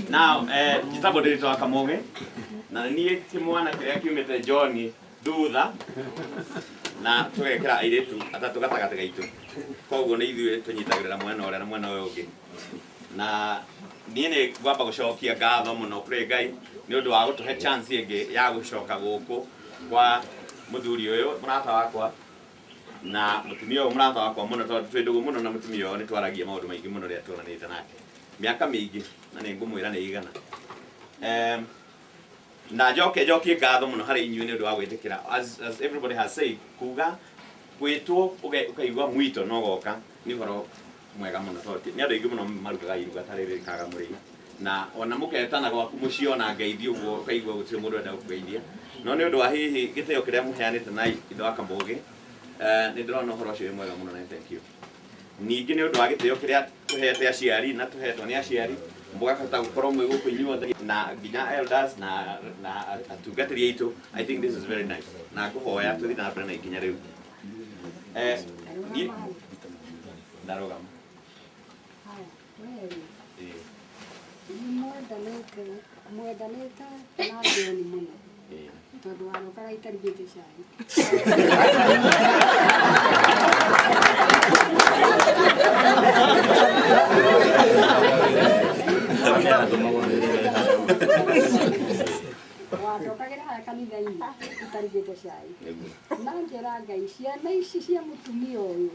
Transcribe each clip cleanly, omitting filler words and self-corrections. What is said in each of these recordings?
Now, kitabu ndito akamoge na niĩ kĩmwana kĩrĩa kiumĩte John thutha na tũgekĩra airĩtu atatũ gatagatĩ gaitũ, koguo nĩ ithuĩ tũnyitagĩrĩra mwena ũrĩa na mwena ũyũ ũngĩ. Na niĩ nĩ ngwamba gũcokia ngatho mũno kũrĩ Ngai nĩ ũndũ wa gũtũhe chance ĩngĩ ya gũcoka gũkũ kwa mũthuri ũyũ mũrata wakwa na mũtumia ũyũ mũrata wakwa mũno, tondũ twĩ ndũgũ mũno na mũtumia ũyũ nĩ twaragia maũndũ maingĩ mũno rĩrĩa tuonanĩte nake mĩaka mĩingĩ, na nĩ ngũmwĩra nĩ igana. Na njokie ngatho mũno harĩ inyuĩ nĩ ũndũ wa gwĩtĩkĩra, as everybody has said, kuga gwĩtwo ũkaigua mwito no goka nĩ ũhoro mwega mũno, tondũ nĩ andũ aingĩ mũno marugaga iruga ta rĩrĩ rĩkaga mũrĩi, na ona mũketana gwaku mũciĩ ona ngeithio ũguo ũkaigua gũtirĩ mũndũ enda gũkũgeithia, no nĩ ũndũ wa hihi gĩtĩo kĩrĩa mũheanĩte na indo akamũgĩ, nĩ ndĩrona ũhoro ũcio wĩ mwega mũno na thank you. Ningĩ nĩ ũndũ wa gĩtĩo kĩrĩa tũhete aciari na tũhetwo nĩ aciari, mũgakota gũkorwo mwĩ gũkũ inyuothe na nginya elders na atungatĩri aitũ. I think this is very nice, na ngũhoya tũthiĩ na mbere na ikinya rĩu. Ndarũgama mwendanĩte na John mũno tondũ warokaga itarigĩte cai. Watokagĩra harĩa kanitha-inĩ itarigĩte cai. Na njĩra Ngai ciana ici cia mũtumia ũyũ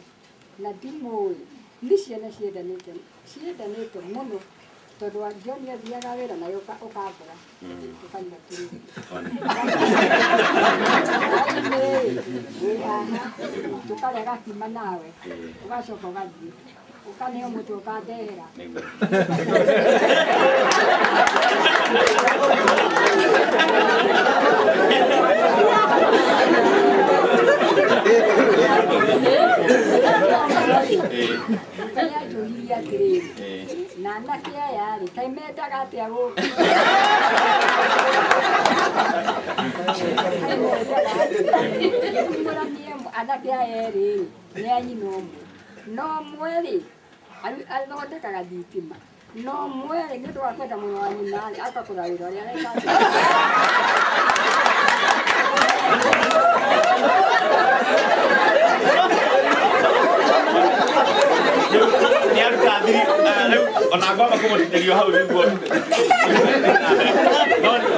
na ndimũĩ nĩ ciana ciendanĩte mũno, tondũ wa John athiaga wĩra nayo ũkambũra ũkanyua tũrũgi. Tũkarĩa gakima nawe ũgacoka ũgathiĩ ũkaneo mũtwe ũkandehera. Nĩanjũririe atĩrĩrĩ, na anake aya rĩ kaĩ mendaga atĩa gũkũ? Mũranie anake aya erĩ nĩ a nyina ũmwe, no ũmwe rĩ athondekaga thitima, no ũmwe rĩ nĩ ũndũ wa kwenda mũno wa nyina akakũra wĩra ũrĩa areka. Ona ngwamba kũmũtithĩrio hau nĩguo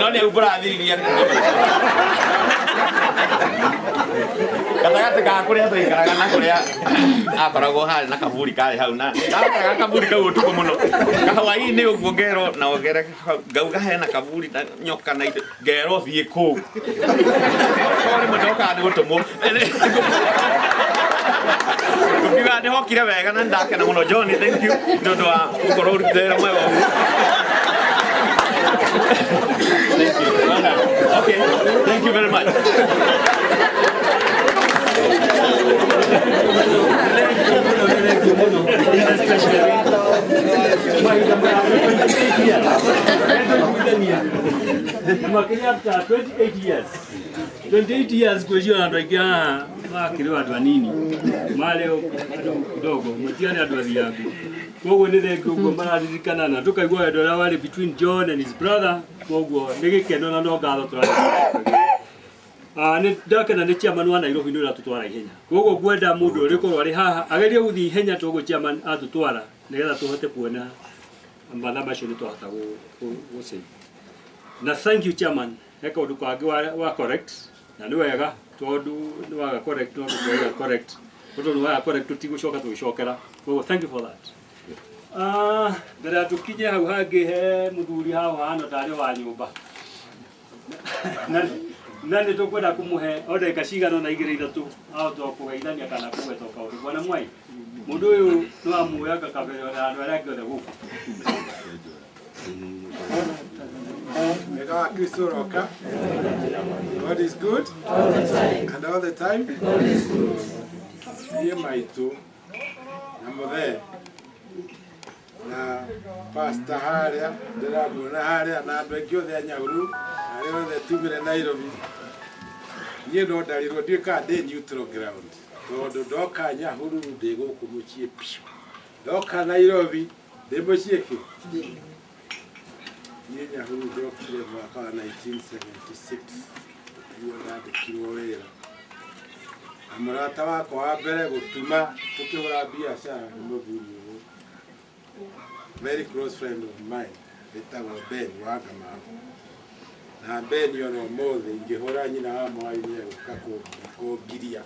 no nĩ ũmbũrathiriria gatagatĩ ga kũrĩa tũikaraga na kũrĩa akoragwo harĩ na kaburi karĩ hau, na ndakaraga kaburi kau ũtukũ mũno kahwaĩ-inĩ ũguo ngerwo na ogere ngauga hena kaburi na nyoka na indo ngerwo thiĩ kũu rĩmwe ndokaga nĩ gũtũmwo gũkiuga ndĩhokire wega na ndakena mũno. John, thank you nĩ ũndũ wa gũkorwo ũrutĩte wĩra mwega ũguo. Thank you. Okay, thank you very much. After 28 years kwĩcio na andũ aingĩ haha makĩrĩ andũ anini marĩ kidogo matiarĩ andũ athiangu, koguo nĩ thengiũ ũguo mararirikana na tũkaigua wendo ũrĩa warĩ between John and his brother, koguo nĩ gĩkeno na no ngatho nĩ ndakena nĩ chairman wa Nairobi nĩ ũratũtwara ihenya, koguo ngwenda mũndũ ũrĩkorwo arĩ haha agerie gũthiĩ ihenya tũguo chairman atũtwara nĩgetha tũhote kuona mathaa macio nĩ twahota gũsave. Na thank you chairman, he kaũndũ kangĩ wa correct na nĩ wega tondũ nĩ waga correct no ndũkwega correct, tondũ nĩ waga correct tũtigũcoka tũgĩcokera, koguo thank you for that. Mbere ya tũkinye hau hangĩ he mũthuri hau hana tarĩ wa nyũmba na nĩ tũkwenda kũmũhe o ndagĩka cigana na igĩrĩ ithatũ ahota kũgeithania kana kũgweta kaũndũ. Bwana Mwai, mũndũ ũyũ nĩ wamuoya ngakabere na andũ arĩa angĩ othe gũkũ. Wega wa Kristo roka. God is good and all the time. Niĩ maitũ na mũthee na pastor harĩa ndĩramuona harĩa na andũ aingĩ othe a Nyahururu arĩa othe tumire Nairobi. Niĩ no ndarirwo nduĩkaga ndĩ neutral ground tondũ ndoka Nyahururu ndĩ gũkũ mũciĩ piũ, ndoka Nairobi ndĩ mũciĩ kĩ. Niĩ Nyahururu ndokire mwaka wa 1976 nĩguo ndandĩkirwo wĩra. Na mũrata wakwa wa mbere gũtuma tũkĩhũra biacara nĩ mũthuri ũyũ, very close friend of mine, wĩtagwo Ben wa Ngamaru. Na Ben ona ũmũthĩ ingĩhũra nyina wa mwaĩ nĩegũka kũngiria.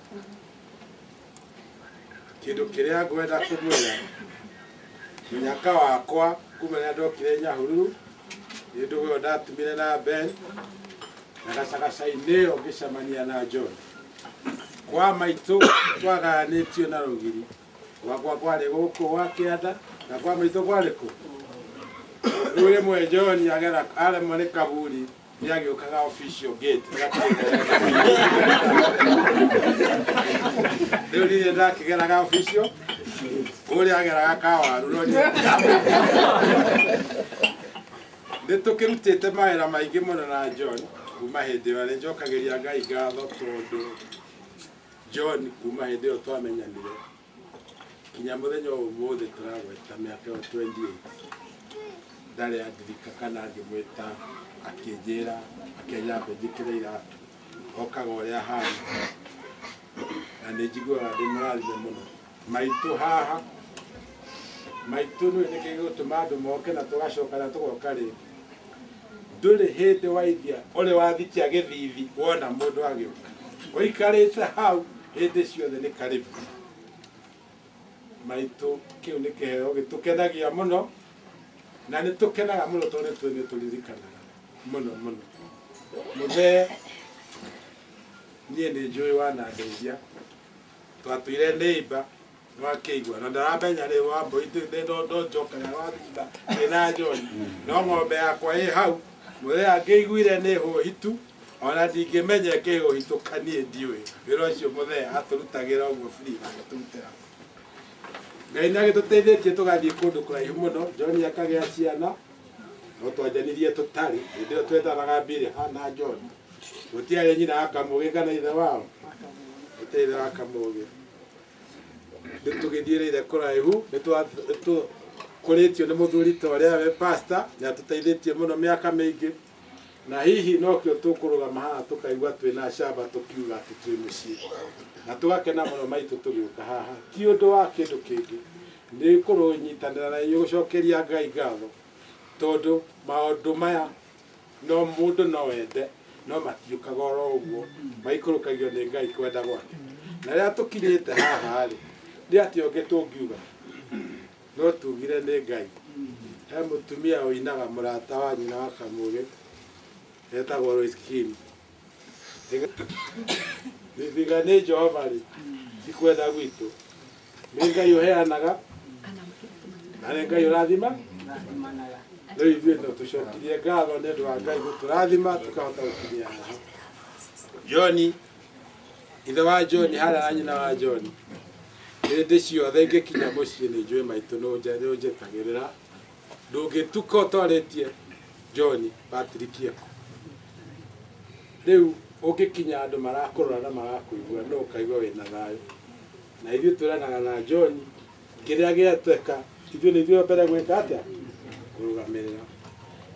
Kĩndũ kĩrĩa ngwenda kũmwĩra, mũnyaka wakwa kuma rĩrĩa ndokire Nyahururu, hĩndĩ ĩyo ndatumire na Ben, na gacagaca-inĩ ĩyo ngĩcemania na John. Kwa maitũ twagayanĩtio na rũgiri, gwakwa kwarĩ gũkũ gwa kĩanda na kwa maitũ kwarĩ kũ. Rĩu rĩmwe John aremwo nĩ kaburi nĩagĩũkaga official gate. Rĩu niĩ ndakĩgeraga official kũrĩa ageraga Kawaru no nĩtũkĩrutĩte mawĩra maingĩ mũno na John. Kuma hĩndĩ ĩyo nĩnjokagĩria Ngai ngatho tondũ John kuma hĩndĩ ĩyo twamenyanire kinya mũthenya ũmũthĩ tũragweta mĩaka ĩyo 28 ndarĩ andirika kana ngĩmwĩta akĩnjĩra akĩnyambe njĩkĩre iratũ okaga ũrĩa ahana, na nĩnjiguaga ndĩ mũrathime mũno. Maitũ haha, maitũ nĩkĩ gĩgũtũma andũ moke na tũgacoka na tũgoka rĩngĩ. Ndũrĩ hĩndĩ waithia ũrĩ wathikia gĩthithi wona mũndũ agĩũka, ũikarĩte hau hĩndĩ ciothe nĩ karibu. Maitũ kĩu nĩ kĩheo gĩtũkenagia mũno na nĩtũkenaga mũno tondũ nĩtũririkanaga mũno mũno. Mũthee niĩ nĩnjũĩ wanandeithia, twatũire neighbor wakĩigua na ndaramenya rĩu Wambũi ndonjokaga wathitha ndĩna John no ng'ombe yakwa ĩ hau. Mũthee angĩiguire nĩ hũhitu ona ndingĩmenya ĩkĩhũhitũkanie ndiũĩ. Wĩra ũcio mũthee atũrutagĩra ũguo free agĩtũrutĩra. Ngai nĩagĩtũteithĩtie tũgathiĩ kũndũ kũraihu mũno. John akagĩa ciana no twanjanirie tũtarĩ, hĩndĩ ĩyo twetanaga mbirĩ hana John. Gũtiarĩ nyina wa Kamũgĩ kana ithe wao, gũtirĩ ithe wa Kamũgĩ. Nĩtũgĩthiĩrĩire kũraihu, nĩtũkũrĩtio nĩ mũthuri ta ũrĩa we pastor, nĩatũteithĩtie mũno mĩaka mĩingĩ, na hihi nokĩo tũkũrũgama haha tũkaigua twĩna camba tũkiuga atĩ twĩ mũciĩ, na tũgakena mũno maitũ tũgĩũka haha. Ti ũndũ wa kĩndũ kĩngĩ, nĩ kũrũnyitanĩra na inyuĩ gũcokeria Ngai ngatho tondũ maũndũ maya no mũndũ no wende no matiũkaga oro ũguo, maikũrũkagio nĩ Ngai kwenda gwake. Na rĩrĩa tũkinyĩte haha rĩ, nĩ atĩ ũngĩ tũngiuga no tugire nĩ Ngai. He mũtumia ũinaga mũrata wa nyina wa Kamũgĩ etagwo Lois Kim. Thiga nĩ Jehova rĩ, ti kwenda gwitũ, nĩ Ngai ũheanaga na nĩ Ngai ũrathima. Rĩu ithuĩ no tũcokirie ngatho nĩ ũndũ wa Ngai gũtũrathima tũkahota gũkinyia haha. John, ithe wa John harĩa na nyina wa John, hĩndĩ ciothe ingĩkinya mũciĩ nĩnjũĩ maitũ nĩũnjetagĩrĩra. Ndũngĩtuka ũtwarĩtie John Patrick Eko. Rĩu ũngĩkinya andũ marakũrora na marakũigua no ũkaigua wĩna thayũ. Na ithuĩ tũranaga na John kĩrĩa gĩatweka, ithuĩ nĩ ithuĩ mbere gwĩka atĩa kũrũgamĩrĩra.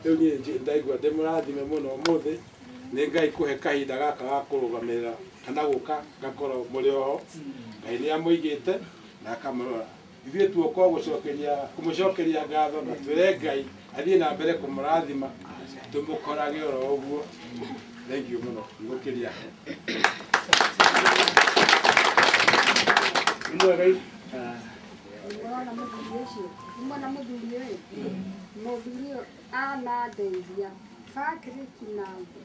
Rĩu niĩ ndaigua ndĩ mũrathime mũno ũmũthĩ nĩ Ngai kũhe kahinda gaka ga kũrũgamĩrĩra kana gũka ngakorwo mũrĩ oho. Ngai nĩamũigĩte na akamũrora. Ithuĩ tuoka kũmũcokeria ngatho na twĩre Ngai athiĩ na mbere kũmũrathima tũmũkorage oro ũguo. Thank you mũno ngũkĩria. Mwana mũthuri ũyũ, mũthuri ũyũ anandeithia Patrick Nangũ,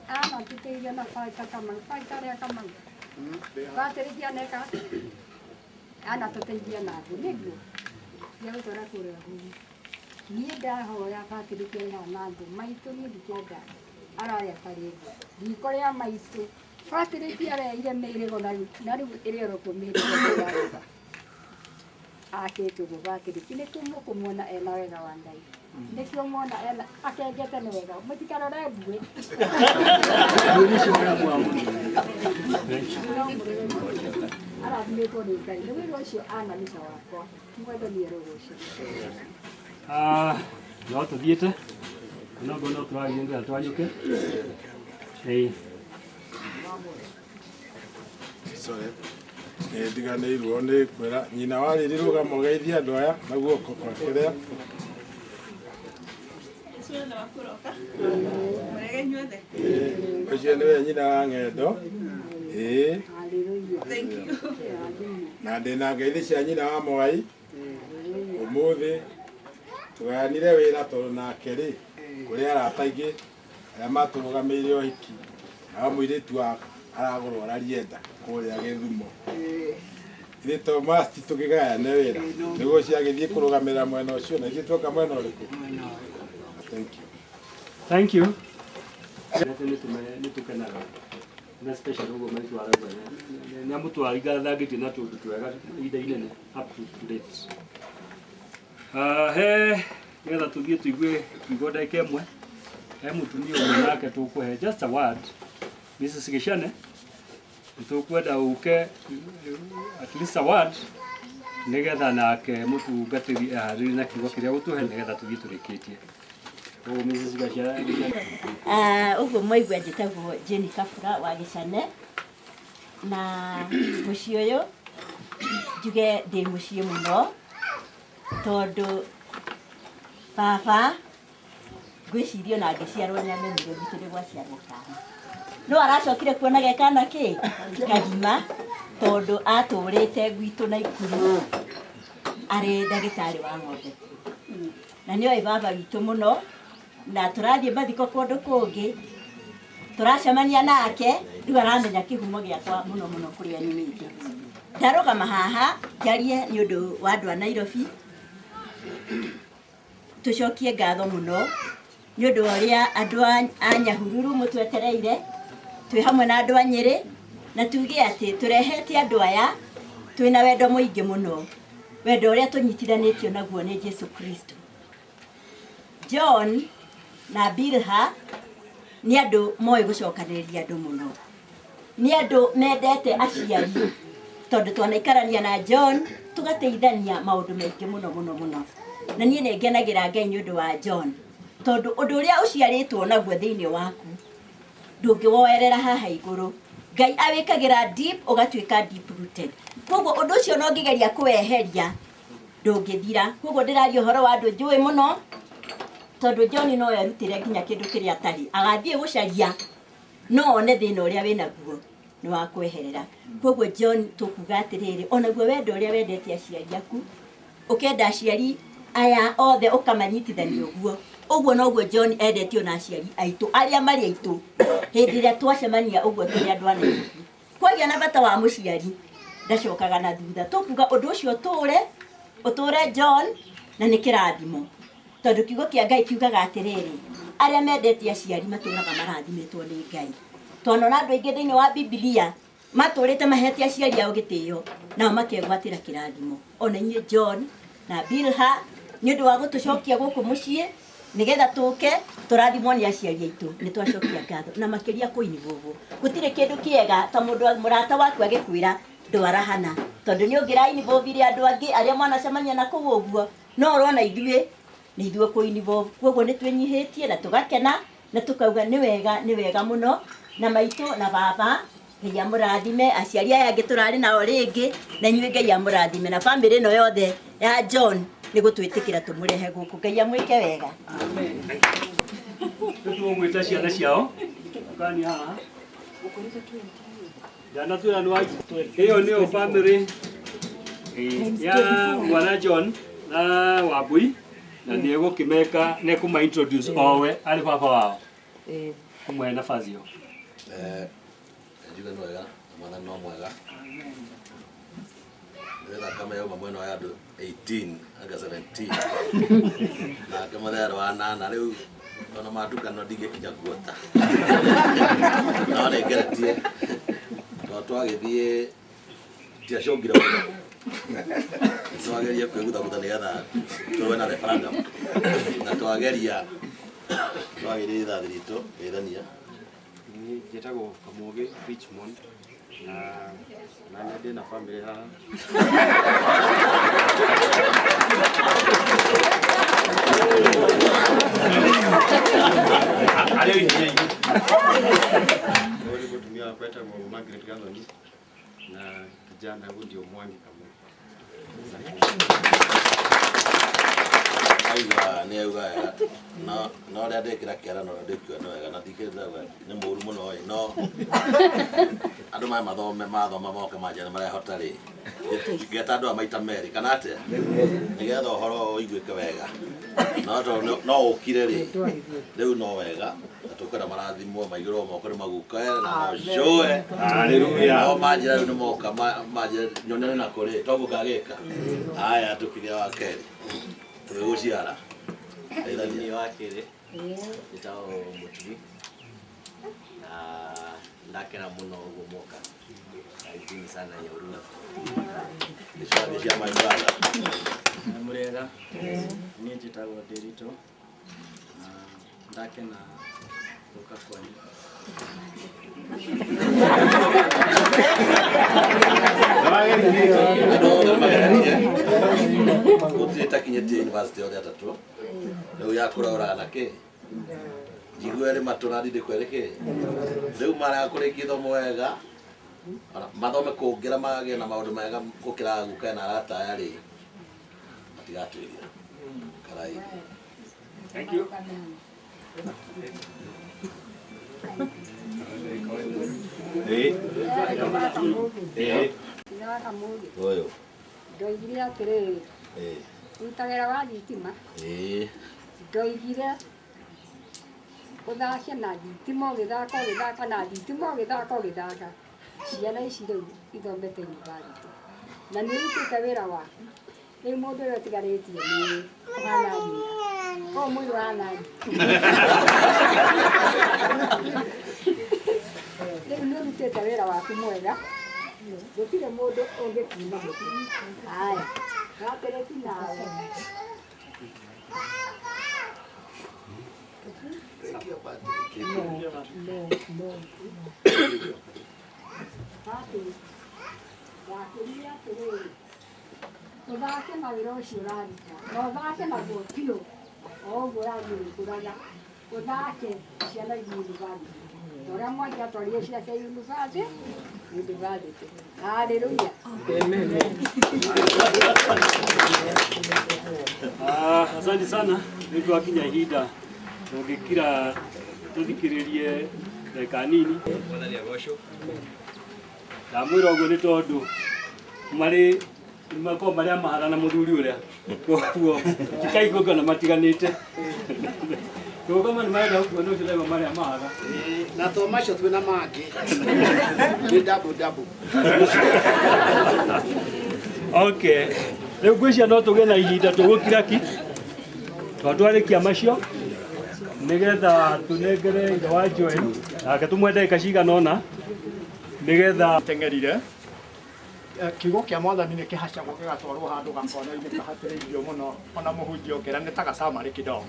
anatũteithia na Paita Kamau, Paita arĩa Kamau, Patrick aneka anatũteithia nagũ nĩguo gĩagũtwara kũrĩa huhu. Niĩ ndahoya Patrick arĩa Nangũ maitũ niĩ ndikenda ararĩa tarĩngũ riko rĩa maitũ. Patrick areire mĩrĩgo na rĩu ĩrĩ oro kũ mĩrĩgo akĩtwo gũbakĩrĩ kĩnĩ kũmwona ena wega wa Ngai nĩkĩo mwona ena akengete nĩ wega mũtikarore mbuĩ arathimĩtwo nĩ Ngai nĩ wĩra ũcio ana mĩca wakwa mwendanie rũgũcio no tũthiĩte no ngona tũrathiĩ ngira twanyũke ndiganĩirwo nĩ kwĩra nyina warĩri rũgama ũgeithia andũ aya na guoko gwakĩrĩa ũcio nĩwe nyina wa Ng'endo na ndĩna ngeithi cia nyina wa Mwai ũmũthĩ tũgayanire wĩra tondũ nake-rĩ kũrĩ arata aingĩ arĩa matũrũgamĩire ũhiki na mũirĩtu aragũrwo ararienda kũrĩa Gĩthumo ithuĩ Thomas tũkĩgayane wĩra nĩguo ciagĩthiĩ kũrũgamĩrĩra mwena ũcio na ithuĩ tuoka mwena ũrĩkũ? Thank you. Nĩtũkenaga na special ũguo maitwaraga nĩ amũtwaringa thangĩtie na tũndũ twega ihinda inene up to date. Nĩgetha tũthiĩ tũigue kiugo ndagĩka ĩmwe he mũtumia ũmwe nake tũkũhe just a word. Mrs. Gĩchane nĩtũkwenda ũke at least a word nĩgetha nake mũtungatĩri aharĩrie na kiugo kĩrĩa gũtũhe nĩgetha tũthiĩ tũrĩkĩtie. Mrs. Gĩchane ũguo mwaigua njĩtagwo Jane Kabura wa Gĩchane na mũciĩ ũyũ njuge ndĩ mũciĩ mũno tondũ baba ngwĩciria na ngĩciarwo nĩamenyire gwitũ nĩ gwaciarwo kana no aracokire kuona gekana kĩ kagima tondũ atũrĩte gwitũ na Ikuru arĩ ndagĩtarĩ wa ng'ombe na nĩoĩ baba witũ mũno na tũrathiĩ mathiko kũndũ kũngĩ tũracemania nake rĩu aramenya kĩhumo gĩakwa mũno mũno kũrĩa nyumĩte. Ndarũgama haha njarie nĩ ũndũ wa andũ a Nairobi tũcokie ngatho mũno nĩ ũndũ wa ũrĩa andũ a Nyahururu mũtwetereire twĩ hamwe na andũ a Nyĩrĩ na tuge atĩ tũrehete andũ aya twĩna wendo mũingĩ mũno wendo ũrĩa tũnyitithanĩtio naguo nĩ Jesu Kristo. John na Bilha nĩ andũ moĩ gũcokanĩrĩria andũ mũno nĩ andũ mendete aciari tondũ twanaikarania na John tũgateithania maũndũ maingĩ mũno mũno mũno na niĩ nĩngenagĩra Ngai nĩ ũndũ wa John tondũ ũndũ ũrĩa ũciarĩtwo naguo thĩinĩ waku ndũngĩwoerera haha igũrũ Ngai awĩkagĩra deep ũgatuĩka deep rooted koguo ũndũ ũcio no ngĩgeria kũweheria ndũngĩthira koguo ndĩraria ũhoro wa andũ njũĩ mũno tondũ John no erutire nginya kĩndũ kĩrĩa atarĩ agathiĩ gũcaria no one thĩna ũrĩa wĩnaguo nĩ wa kweherera koguo John tũkuga atĩrĩrĩ onaguo wendo ũrĩa wendete aciari aku ũkenda aciari aya othe ũkamanyitithania ũguo noguo John endetio na aciari aitũ arĩa marĩ aitũ hĩndĩ ĩrĩa twacemania ũguo tũrĩ andũ a Nairobi kwagĩa na bata wa mũciari ndacokaga na thutha tũkuga ũndũ ũcio ũtũre John na nĩ kĩrathimo tondũ kiugo kĩa Ngai kiugaga atĩrĩrĩ arĩa mendete aciari matũraga marathimĩtwo nĩ Ngai twanona andũ aingĩ thĩinĩ wa Biblia matũrĩte mahete aciari ao gĩtĩo nao makegwatĩra kĩrathimo ona inyuĩ John na Bilha nĩ ũndũ wa gũtũcokia gũkũ mũciĩ nĩgetha tũke tũrathimwo nĩ aciari aitũ nĩ twacokia ngatho na makĩria kũini gũkũ gũtirĩ kĩndũ kĩega ta mũndũ mũrata waku agĩkwĩra ndwarahana tondũ nĩ ũngĩraini bobire andũ angĩ arĩa mwanacemania na kũu ũguo no ũrona ithuĩ nĩ ithuĩ kũini bob koguo nĩ twĩnyihĩtie na tũgakena na tũkauga nĩ wega mũno na maitũ na baba Ngai amũrathime aciari aya angĩ tũrarĩ nao rĩngĩ na inyuĩ Ngai amũrathime na bamĩrĩ ĩno yothe ya John nĩ gũtwĩtĩkĩra tũmũrehe gũkũ Ngai amwĩke wega. Amen. Tũgwĩta ciana ciao kani haha jana tuya nwa hiyo nĩyo bamĩrĩ ya mwana John na Wambui na nĩ egũkĩmeka nĩ kũma introduce owe arĩ baba wao kumwe nafasi hiyo njuga nĩ wega mwana no mwega ndĩrenda kama yauma mwena wa andũ 18 anga 17 nake mũthero wa 8 rĩu ona mandukano ndingĩkinya kuota no nĩngeretie no twagĩthiĩ tiacongire mũno twageria kwĩgutha nĩgetha tũrũe na referendum na twageria twagĩrĩire thathi ritũ geithania. Niĩ njĩtagwo Kamugi Richmond na nĩ ndĩ na bamĩrĩ haha. Arĩ hinya Nĩ mũtumia wakwa etagwo Margaret Gathoni na kijana huyu ndio Mwangi Kamugi. Aiwa nĩ auga wega no ũrĩa ndĩkĩra kĩarano ũrĩa ndĩkuona wega na ndikĩrĩra nĩ mũru mũno no andũ maya mathoma moke manjĩra marehota rĩ ngeta andũ a maita merĩ kana atĩa nĩgetha ũhoro ũiguĩke wega no ũkire rĩ rĩu no wega na tũkwĩra marathimwo maigĩrwo moko nĩ maguka na mocoe no manjĩra rĩu nĩ moka manjĩra nyonere na kũrĩ toguo ngagĩka haya tũkĩgĩa wa kerĩ tũgĩgũciara Nĩ wa kerĩ njĩtagwo Mũtugi na ndakena mũno ũguo moka. Karibuni sana Nyaurua. Nĩciathiĩ cia my brother. Mũrĩega. Niĩ njĩtagwo Ndĩritũ na ndakena gũka kwanyu. Gũtirĩ takinyĩtie university yothe atatũ rĩu yakũraũraga na kĩ njigue rĩ matũra ndindĩkwo rĩ kĩ rĩu maraga kũrĩkia ithomo wega mathome kũngĩra magagĩa na maũndũ mega gũkĩra guka na arataya rĩ matigatwĩria karai. Thank you. Ũyũ ndoigire atĩrĩrĩ ruta wĩra wa thitima ndoigire ũthake na thitima ũgĩthaka na thitima ũgĩthaka ciana ici rĩu ithomete yunibathĩtĩ na nĩ ũrutĩte wĩra waku rĩu mũndũ ũrĩa ũtigarĩtie nĩ ũhana nyina ko mwĩrĩ ũhana rĩu nĩ ũrutĩte wĩra waku mwega gũtirĩ mũndũ ũngĩkiuma mũtu haya gatereti nawe wakĩria atĩrĩrĩ ũthake na wĩra ũcio ũraruta na ũthake naguo biũ o ũguo ũrathiĩ ũgĩkũraga ũthake ciana ithiĩ yunibathĩtĩ na ũrĩa Mwangi atwarire ciake yunibathĩtĩ. Haleluya. Asante sana nĩ twakinya ihinda tũngĩkira tũthikĩrĩrie ndagĩka nini. Mwathani agocwo. Ndamwĩra ũguo nĩ tondũ makorwo marĩa mahana mũthuri ũrĩa koguo tikaigua kana matiganĩte tũgoma nĩ marenda gũkuona ũcio ndagĩka marĩa mahana na to macio twĩna mangĩ nĩ double. Okay, rĩu ngwĩciria no tũgĩe na ihinda tũgũkira ki twatwarĩkia macio nĩgetha tũnengere ithe wa Joel nake tũmwe ndagĩka cigana ũna nĩgetha teng'erire kiugo kĩa Mwathani nĩ kĩhacagwo gĩgatwarwo handũ gakona-inĩ kahatĩrĩirio mũno ona mũhunjia ũngĩra nĩ ta gacamarĩ kĩdogo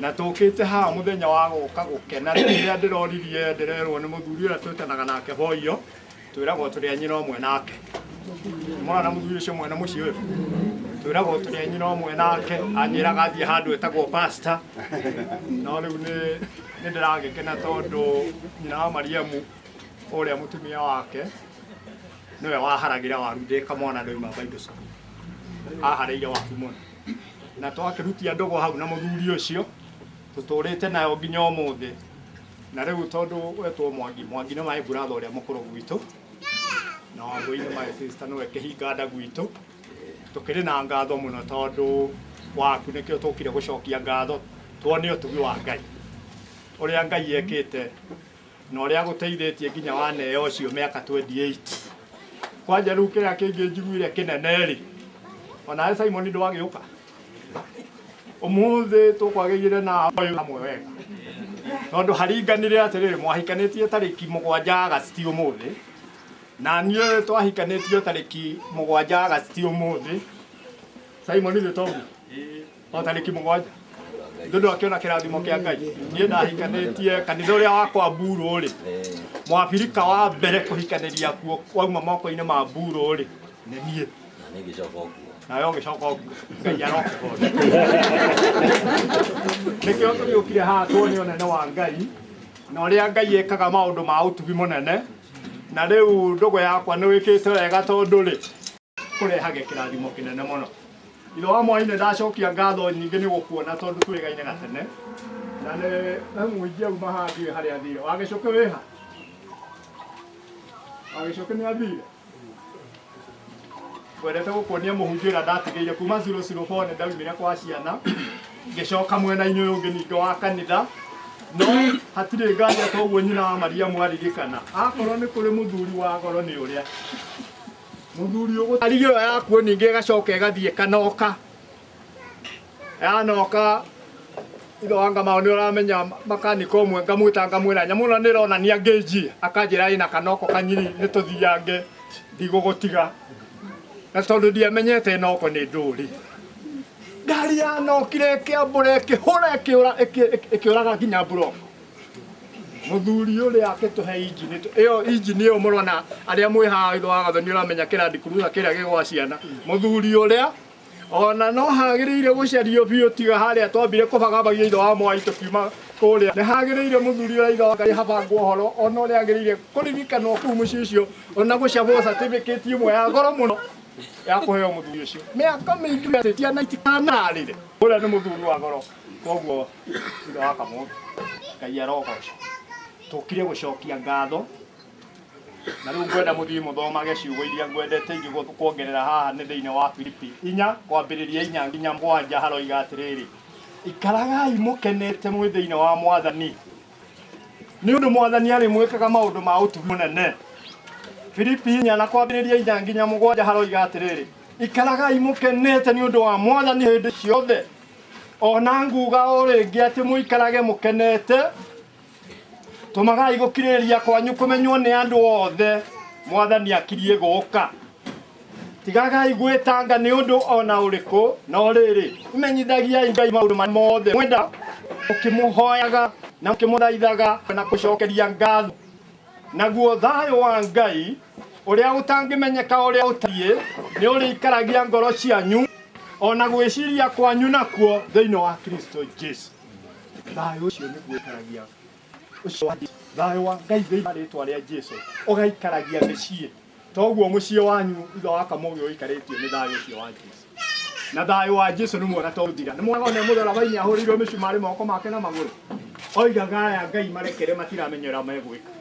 na tũkĩte haha mũthenya wa gũka gũkena rĩrĩa ndĩroririe ndĩrerwo nĩ mũthuri ũrĩa twĩtanaga nake boio twĩragwo tũrĩ a nyina ũmwe nake mwana mũthuri ũcio mwene mũciĩ ũyũ twĩragwo tũrĩ a nyina ũmwe nake anjĩraga athiĩ handũ etagwo pastor no rĩu nĩ ndĩragĩkena tondũ nyina wa Mariamu ũrĩa mũtumia wake nĩwe waharagĩra waru ndĩ kamwana ndoima Bible school aharĩire waku mũno na twakĩrutia ndogo hau na mũthuri ũcio tũtũrĩte nayo nginya ũmũthĩ na rĩu tondũ wetwo Mwangi nĩ my brother ũrĩa mũkũrũ gwitũ na Wambũi nĩ my sister nĩwe kĩhinga-nda gwitũ tũkĩrĩ na ngatho mũno tondũ waku nĩkĩo tũkire gũcokia ngatho tuone ũtugi wa Ngai ũrĩa Ngai ekĩte na ũrĩa gũteithĩtie nginya waneo ũcio mĩaka 28 kwanja rĩu kĩrĩa kĩngĩ njiguire kĩnene rĩ ona Simon ndwagĩũka ũmũthĩ tũkwagĩire na ũyũ hamwe wega tondũ haringanire atĩrĩrĩ mwahikanĩtie tarĩki 7 Agosti ũmũthĩ na niĩ twahikanĩtio tarĩki 7 Agasti ũmũthĩ. Simon ithuĩ toguo o tarĩki 7 ndũndũ akĩona kĩrathimo kĩa Ngai. Niĩ ndahikanĩtie kanitha ũrĩa wakwa Mburu rĩ, Mũabirika wa mbere kũhikanĩria kuo wauma moko-inĩ ma Mburu rĩ nĩ niĩ. Na nĩngĩcoka ũguo. Nawe ũgĩcoka ũguo Ngai arokũhonda. Nĩkĩo tũgĩũkire haha tuone ũnene wa Ngai na ũrĩa Ngai ekaga maũndũ ma ũtugi mũnene. Na rĩu ndogo yakwa nĩ wĩkĩte wega tondũ rĩ kũrehage kĩrathimo kĩnene mũno. Ithe wa Mwai-inĩ ndacokia ngatho nyingĩ nĩ gũkuona tondũ twĩgaine gatene. Na nĩ mũingĩ auma haha thiĩ harĩa thire. Wagĩcoke wĩ ha? Wagĩcoke nĩ athire? Kwendete gũkuonia mũhunjia ũrĩa ndatigĩire kuma 004 nĩ ndaumire kwa ciana. Ngĩcoka mwena-inĩ ũyũ ũngĩ ningĩ wa kanitha. No hatirĩ ngari toguo nyina wa Mariamu aririkana. Akorwo nĩ kũrĩ mũthuri wa goro nĩ ũrĩa. Mũthuri ũgũtarigio yakuo ningĩ ĩgacoka ĩgathiĩ Kanoka. Yanoka ithe wa Ngamao nĩ ũramenya makaniko ũmwe ngamwĩta ngamwĩra nyamũ ĩno nĩ ĩronania ngĩnji. Akanjĩra ĩna kanoko kanyiri nĩ tũthiange ndigũgũtiga. Na tondũ ndiamenyete noko nĩ ndũri. Ngari yanokire ĩkĩambũra ĩkĩhũra ĩkĩũraga nginya Mburoko. Mũthuri ũrĩa akĩtũhe injini ĩyo injini ĩyo mũrona arĩa mwĩ haha ithe wa Gathoni ũramenya kĩrandi kuruza kĩrĩa gĩgwa ciana. Mũthuri ũrĩa ona no hagĩrĩire gũcario biũ tiga harĩa twambire kũbagabagia ithe wa Mwai tũkiuma kũrĩa. Nĩ hagĩrĩire mũthuri ũrĩa ithe wa Ngai habangwo ũhoro ona ũrĩa agĩrĩire kũririkanwo kũu mũciĩ ũcio ona gũcabwo certificate ĩmwe ya goro mũno ya kũheo mũthuri ũcio. Mĩaka mĩingĩ atĩtia na itikanarĩre. Ũrĩa nĩ mũthuri wa goro. Koguo ithe wa Kamũgĩ Ngai arogocwo. Tũkire gũcokia ngatho. Na rĩu ngwenda mũthiĩ mũthomage ciugo iria ngwendete ingĩkuongerera haha nĩ thĩinĩ wa Filipi 4 kwambĩrĩria 4 nginya 7 haroiga atĩrĩrĩ. Ikaragai mũkenete mwĩ thĩinĩ wa Mwathani. Nĩ ũndũ Mwathani arĩ mwĩkaga maũndũ ma ũtugi mũnene. Filipi 4 na kwambĩrĩria 4 nginya 7 haroiga atĩrĩrĩ. Ikaragai mũkenete nĩ ũndũ wa Mwathani hĩndĩ ciothe. Ona nguga o rĩngĩ atĩ mũikarage mũkenete. Tũmagai gũkirĩrĩria kwanyu kũmenywo nĩ andũ othe. Mwathani akirie gũka. Tigagai gwĩtanga nĩ ũndũ ona ũrĩkũ. No rĩrĩ menyithagiai Ngai maũndũ mothe. Mwenda ũkĩmũhoyaga na ũkĩmũthaithaga na gũcokeria ngatho. Naguo thayũ wa Ngai ũrĩa ũtangĩmenyeka ũrĩa ũtariĩ nĩ ũrĩikaragia ngoro cianyu ona gwĩciria kwanyu nakuo thĩinĩ wa Kristo Jesũ. Thayũ ũcio nĩ gwĩkaragia thayũ wa Ngai thĩinĩ wa rĩĩtwa rĩa Jesũ ũgaikaragia mĩciĩ. Toguo mũciĩ wanyu ithe wa Kamũgĩ ũikarĩtio nĩ thayũ ũcio wa Jesũ. Na thayũ wa Jesũ nĩ mwega to thira. Nĩ mwega ona mũtharabai-inĩ ahũrĩirwo mĩcumarĩ moko make na magũrũ. Oigaga aya Ngai marekere matiramenya ũrĩa megwĩka.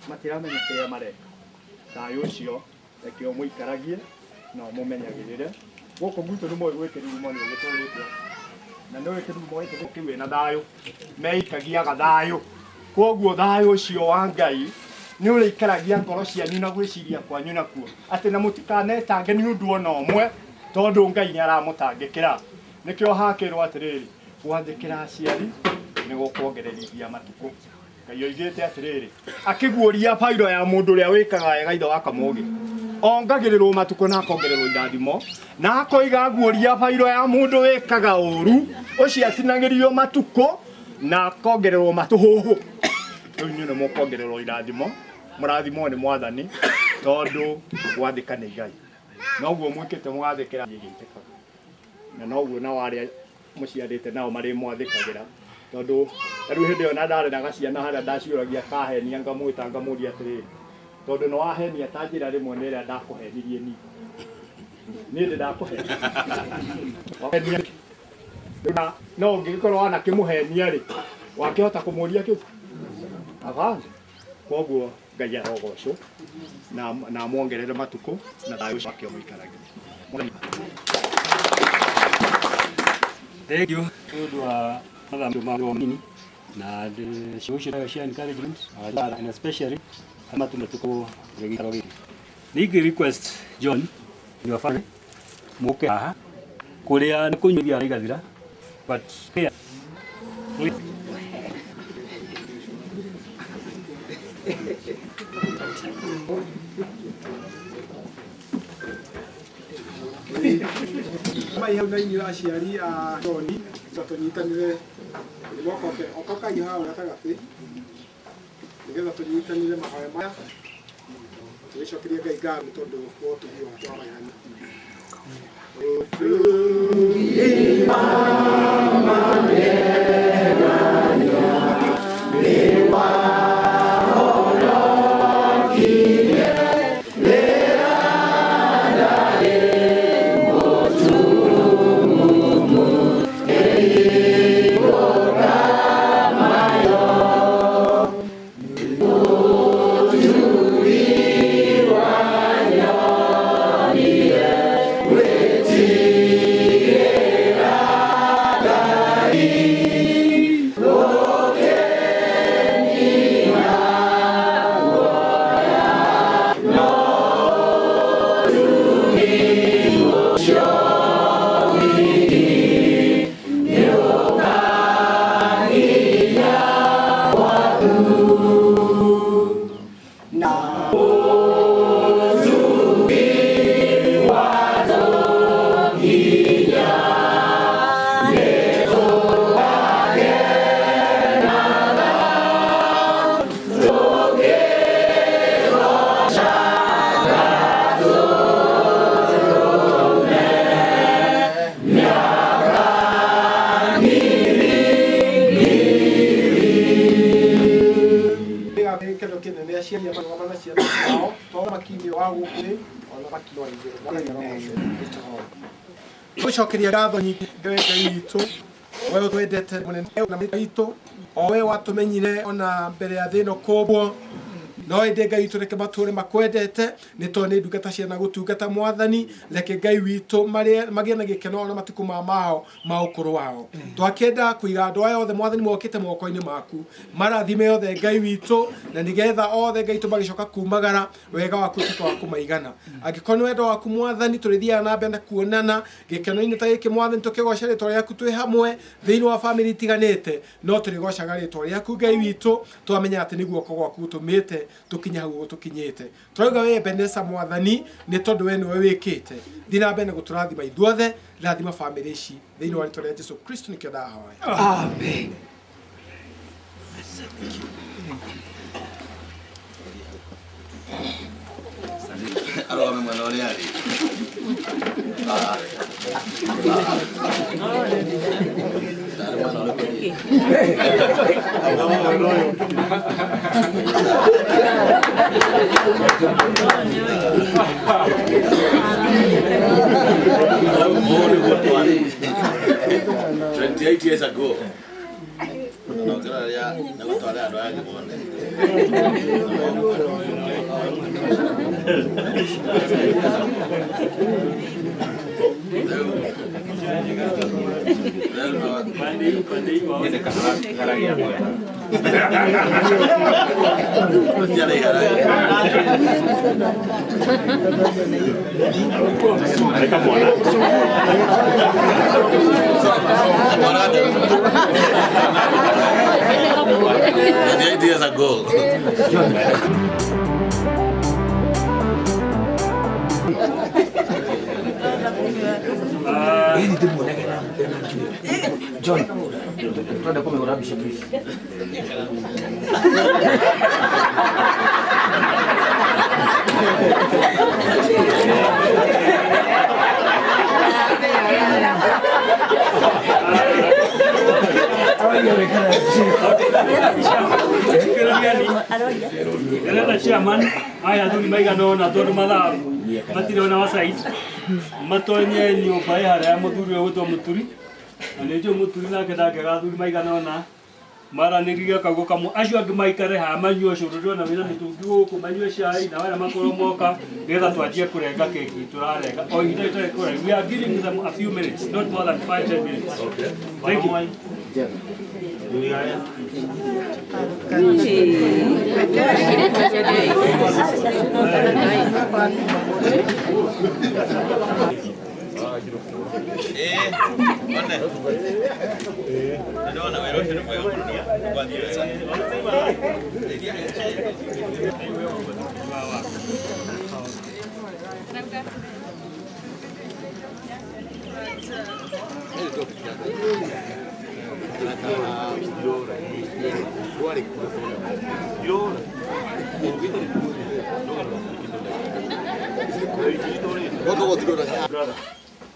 Matiramenya kĩrĩa mareka. Thayũ ũcio reke ũmũikaragie na ũmũmenyagĩrĩre. Gũkũ gwitũ nĩ mwĩ gwĩkĩrumo nĩ ũgĩtũrĩtwo. Na nĩ wĩkĩrumo wĩkĩrumo kĩu na thayũ. Meikagiaga thayũ. Koguo thayũ ũcio wa Ngai nĩ ũrĩikaragia ngoro cianyu na gwĩciria kwanyu nakuo. Atĩ na mũtikanetange nĩ ũndũ ona ũmwe tondũ Ngai nĩ aramũtangĩkĩra. Nĩkĩo hakĩrwo atĩrĩrĩ gwathĩkĩra aciari nĩ gũkuongererithia matukũ. Ngai oigĩte atĩrĩrĩ akĩguũria bairo ya mũndũ ũrĩa wĩkaga wega ithe wa Kamũgĩ. Ongagĩrĩrwo matukũ na akongererwo irathimo. Na akoiga guũria bairo ya mũndũ wĩkaga ũru ũcio atinagĩrio matukũ na akongererwo matũhũhũ. Rĩu inyuĩ nĩ mũkongererwo irathimo. Mũrathimwo nĩ Mwathani tondũ gwathĩka nĩ Ngai. Noguo mwĩkĩte mũgathĩkĩra gĩgĩtĩkaga. Na noguo na warĩa mũciarĩte nao marĩ mwathĩkagĩra. Tondũ rĩu hĩndĩ ĩyo na ndarĩ na gaciana harĩa ndaciũragia kahenia ngamwĩta ngamũria atĩrĩrĩ. Tondũ nĩ wahenia ta njĩra rĩmwe nĩ ĩrĩa ndakũhenirie niĩ. Niĩ ndĩ ndakũhenia. No ũngĩkorwo anakĩmũhenia rĩ wakĩhota kũmũria kĩu. Aba. Koguo Ngai arogocwo na amwongerere matukũ na thayũ ũcio wake ũmũikaragie. Thank you. Madam Mini na the social encouragement and especially amatu tuko registro gini. Niki request John your family muke aha kuria kunyuria igathira but here mai hau na inyuĩ aciari a John tũnyitanĩre okokai haha gatagatĩ nĩgetha tũnyitanĩre mahoya maya tũgĩcokeria Ngai ngatho nĩ tondũ wa ũtugi wake wa magana. Tũcokeria ngatho nyingĩ Ngai witũ we twendete mũnene na witũ o we watũmenyire ona mbere ya thĩno kũmbwo no ĩndĩ Ngai witũ reke matũũre makwendete nĩ tondũ nĩ ndungata ciana gũtungata Mwathani reke Ngai witũ magĩe na gĩkeno ona matukũ mao ma ũkũrũ wao twakĩenda kũiga andũ aya othe Mwathani mokĩte moko-inĩ maku marathime othe Ngai witũ na nĩgetha othe Ngai witũ magĩcoka kumagara wega waku ũtuĩke wa kũmaigana angĩkorwo nĩ wendo waku Mwathani tũrĩthiaga na mbere na kuonana gĩkeno-inĩ ta gĩkĩ Mwathani tũkĩgoca rĩĩtwa rĩaku twĩ hamwe thĩinĩ wa bamĩrĩ itiganĩte no tũrĩgocaga rĩĩtwa rĩaku Ngai witũ twamenya atĩ nĩ guoko gwaku gũtũmĩte tukinya hau tukinyite turauga we Ebeneza Mwathani ni tondu we niwe wikite thina mbere guturathima ithuothe rathima family ici thiini wa rĩĩtwa rĩa Jesu Kristo nikio ndahoya amen. Arogame mwana ũrĩa arĩ years ago. No, ya no to ala doa ngone. The ideas are gold. John, tuende kwa mrabisha please. Era chairman aya thuri maigana na tondu matharu matire ona wa site matonye nyumba ya ya muthuri wetwo muturi na nĩ njũĩ mũturi nake ndangĩaga athuri maigana ũna maranĩrire kaugo kamwe acio angĩ maikare haha manyue ũcũrũ ndĩrona wĩna mĩtũngi gũkũ manyue cai na waya makorwo moka nĩgetha twanjie kũrenga keki tũrarenga o ihinda rĩtarĩ kũraihu. We are giving them a few minutes, not more than 5-10 minutes. Okay. Thank you. Brother,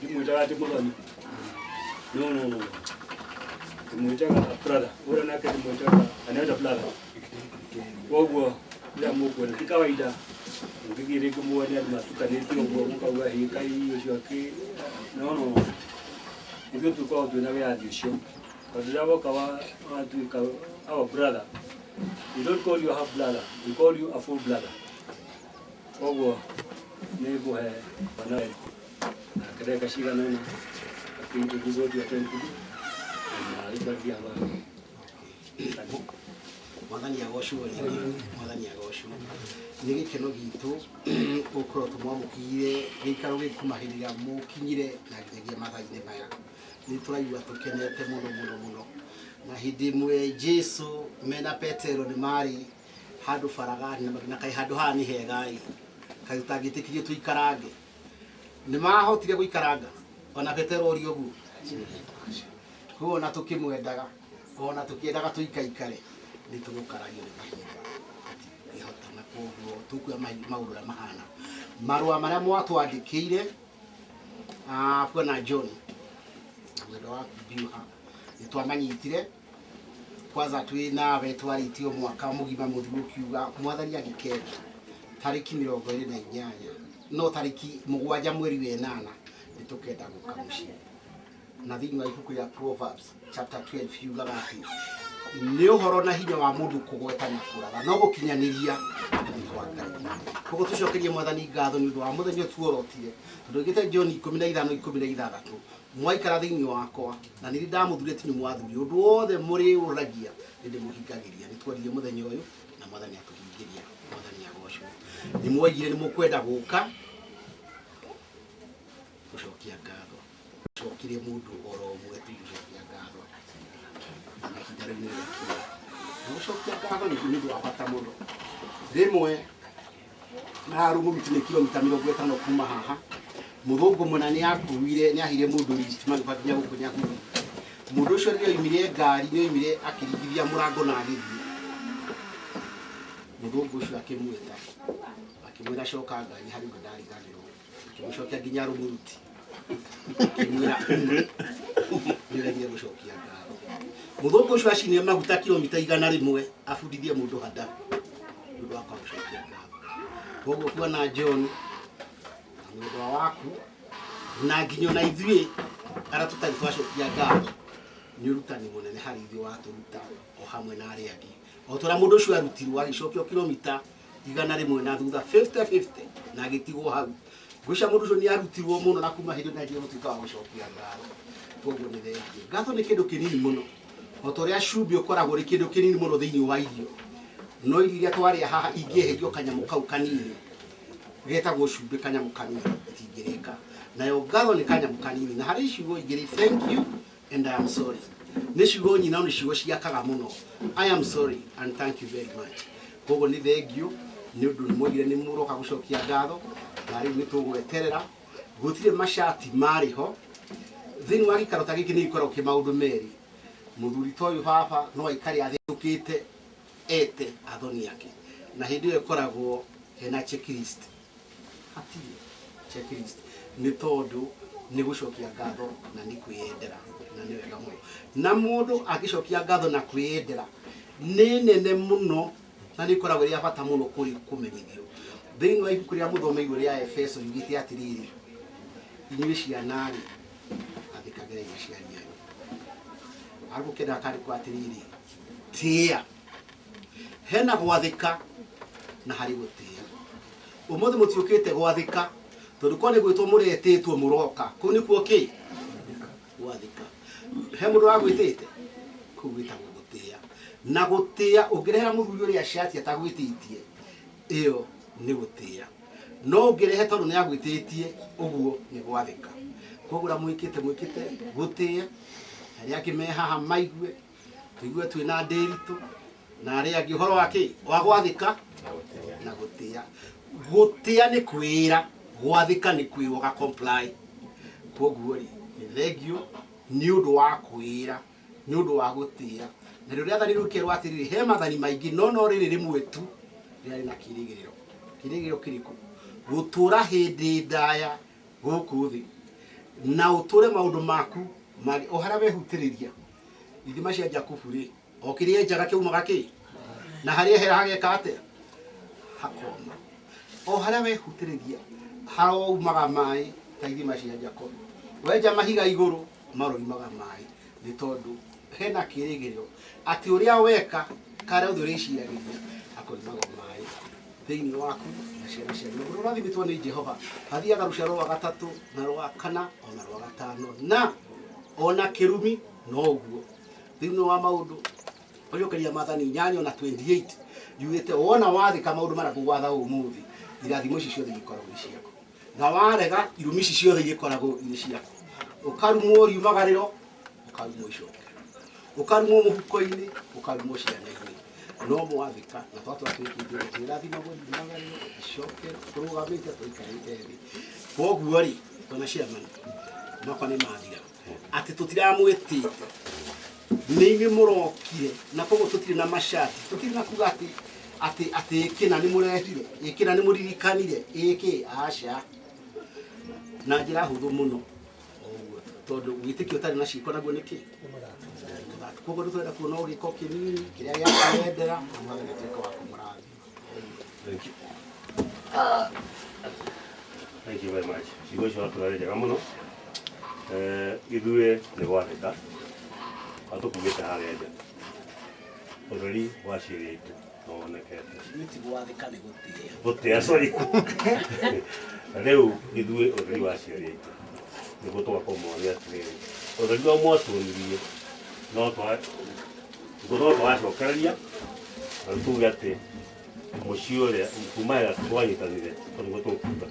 dimwitaga ati muthoni. No. Dimwitaga brother. Ura nake dimwitaga anaita brother. Woguo ila mukwenda ti kawaida. Ngigire kumuona ni matukanĩtio ũguo mũkauga hĩkai ũcio akĩ no. Ithuĩ tũkoragwo twĩna wĩyathi ũcio. Tondũ rĩrĩa woka watuĩka our brother, we don't call you a half brother, we call you a full brother. Woguo nĩ ngũhe bana na kĩreka cigana ũna akĩintroduce what you are trying to do na rĩbagia haba. Mwathani agocwo rĩngĩ, Mwathani agocwo. Nĩ gĩkeno gitũ gũkorwo tũmwamũkĩire gĩikaro gĩkumahĩrĩra mũkinyire na nginyagia mathaa-inĩ maya. Nĩ tũraigua tũkenete mũno na hĩndĩ ĩmwe Jesu mena Petero nĩ marĩ handũ baragani na kaĩ handũ haha nĩ hega-ĩ, kaĩ tũtangĩtĩkirie tũikarange. Nĩ mahotire gũikaranga ona Petero ũri ũguo. Koguo ona tũkĩmwendaga ona tũkĩendaga tũikaikare nĩ tũgũkaragio nĩ mahinda ihota na koguo tũkuoya maũndũ ũrĩa mahana. Marũa marĩa mwatwandĩkĩire kuona John mwendo wa biuha nĩ twamanyitire kwanza twĩ nawe twarĩtio mwaka mũgima mũthiru kiuga Mwathani agĩkenda tarĩki 28 no tarĩki 7 mweri wa 8 nĩ tũkenda gũka mũciĩ na thĩinĩ wa ibuku rĩa Proverbs chapter 12 yugaga atĩ nĩ ũhoro na hinya wa mũndũ kũgweta na kũratha no gũkinyanĩria kwa Ngai. Koguo tũcokerie Mwathani ngatho nĩ ũndũ wa mũthenya ũcio tuorotire tondũ gĩte John 15:16 mwaikara thĩinĩ wakwa na nĩ ndamũthurĩte nĩ mwathuri ũndũ wothe mũrĩ ũragia nĩ ndĩmũhingagĩria. Nĩ twaririe mũthenya ũyũ na Mwathani atũhingĩria. Mwathani agocwo. Nĩ mwoigire nĩ mũkwenda gũka gũcokia ngatho. Cokire mũndũ oro ũmwe tu gũcokia ngatho. Na ihinda rĩu nĩ rĩakinya. Gũcokia ngatho nĩ ũndũ wa bata mũno. Rĩmwe na rũmũmiti nĩ kilomita 50 kuma haha. Mũthũngũ mũna nĩ akuire nĩ ahire mũndũ ritima gĩkinya gũkũ nĩ akuire. Mũndũ ũcio rĩrĩa oimire ngari nĩ oimire akĩringithia mũrango na agĩthiĩ. Mũthũngũ ũcio akĩmwĩta akĩmwĩra coka ngari harĩ ũndũ ndarigagĩrwo. Akĩmũcokia nginya rũmũruti. Akĩmwĩra nĩ wegire gũcokia ngatho. Mũthũngũ ũcio acinire maguta kilomita 100 abundithie mũndũ handa nĩ ũndũ wa gũcokia ngatho. Koguo kuona John mwendo waku na nginyo na ithuĩ ara tũtarĩ twacokia ngatho nĩ ũrutani mũnene harĩ ithuĩ watũruta o hamwe na arĩa angĩ. O tũra mũndũ ũcio arutirwo agĩcokio kilomita 100 na thutha 50 na agĩtigwo hau. Ngwĩciria mũndũ ũcio nĩ arutirwo mũno na kuma hĩndĩ ĩyo gũtuĩka wa gũcokia ngatho. Koguo nĩ thengiũ. Ngatho nĩ kĩndũ kĩnini mũno. O ta ũrĩa cumbĩ ũkoragwo rĩ kĩndũ kĩnini mũno thĩinĩ wa irio. No irio iria twarĩa haha ingĩeherio kanyamũ kau kanini getagwo cumbĩ kanyamũ kanini itingĩrĩka. Nayo ngatho nĩ kanyamũ kanini na harĩ ciugo igĩrĩ thank you and I am sorry. Nĩ ciugo nyina nĩ ciugo ciakaga mũno. I am sorry and thank you very much. Koguo nĩ thengiũ nĩ ũndũ nĩ mwĩgire nĩ mũroka gũcokia ngatho na rĩu nĩ tũgweterera. Gũtirĩ macati marĩ ho thĩinĩ wa gĩikaro ta gĩkĩ nĩ gĩkoragwo kĩ maũndũ merĩ. Mũthuri ta ũyũ baba no aikare athĩũkĩte ete athoni yake na hĩndĩ ĩyo ĩkoragwo hena checklist. Hatirĩ checklist nĩ tondũ nĩ gũcokia ngatho na nĩ kwĩyendera na nĩ wega mũno. Na mũndũ agĩcokia ngatho na kwĩyendera nĩ nene mũno na nĩ ĩkoragwo ĩrĩ ya bata mũno kũrĩ kũmenyithio. Thĩinĩ wa ibuku rĩa mũthomeirwo rĩa Efeso yugĩte atĩrĩrĩ, inyuĩ ciana rĩ athikagĩrai aciari anyu. Agũkenda akandĩkwo atĩrĩrĩ, tĩa. Hena gwathĩka na harĩ gũtĩa. Ũmũthĩ mũtiũkĩte gwathĩka tondũ kwa nĩ gwĩtwo mũretĩtwo mũroka. Kũu nĩkuo kĩ gwathĩka. He mũndũ wagwĩtĩte kũu gwĩtagwo gũtĩa. Na gũtĩa ũngĩrehera mũthuri ũrĩa cati atagwĩtĩtie ĩyo nĩ gũtĩa. No ũngĩrehe tondũ nĩ agwĩtĩtie ũguo nĩ gwathĩka. kogura mwikite gutia aria ki mehaha maigue tuigue twina ndiritu na aria angi horo wake wa gwathika na gutia gutia ni kwira gwathika ni kwiwo ga comply koguo ri ni thegio ni undu wa kwira ni undu wa gutia na riria athani rukirwo atiriri he mathani maingi no riri rimwe tu riari na kirigiriro kiriku gutura hindi ndaya guku thi na uture maundu maku o haria wehutiriria ithima cia Jakubu ri okirie njaga kiumaga ki na haria hera hageka atia hakoma o haria wehutiriria haraumaga mai ta ithima cia Jakubu wenja mahiga iguru maroimaga mai ni tondu hena kirigiriro ati uria weka kare uthuriciaria akoimaga mai thiini waku na ciana cia Mungu urathimithwo ni Jehova athiaga ruciaro rwa gatatu na rwa kana ona rwa gatano na ona kirumi no uguo thiini wa maundu oyokeria mathani 8 na 28 yugite wona wathika maundu mara kugwatha umuthi irathimo ici ciothe ikoragwo ciako na warega irumi ici ciothe ikoragwo iri ciako ukarumwo riumagariro ukarumwo icoke ukarumwo muhuko-ini ukarumwo ciana-ini no mwathika na twatwa twikithio irathimo riumagariro icoke turugamite tuikarite thi koguo ri twana ciamani makwa ni mathira ati tutiramwitite ningi murokire na koguo tutire na mashati tutire na kuga ati ikina ni murehire ikina ni muririkanire iki aca na njira huthu muno tondu witikio tari na ciko naguo niki koguo twenda kuona uriko kinini kiria giakwendera na mwathani atuike wa kumurathima. Thank you very much. Ciugo icio watũrarĩ njega mũno. Ithuĩ nĩ gwathĩka atũkugĩte harĩa nja ũtheri wa ciĩrĩ itũ no wonekete gũtĩa sorry rĩu ithuĩ ũtheri wa ciĩrĩ itũ nĩguo tũgakorwo atĩrĩrĩ ũtheri wa mwatũonirie no twacokereria na tuge atĩ mũciĩ ũrĩa kuma ĩrĩa twanyitanire nĩguo tũkuga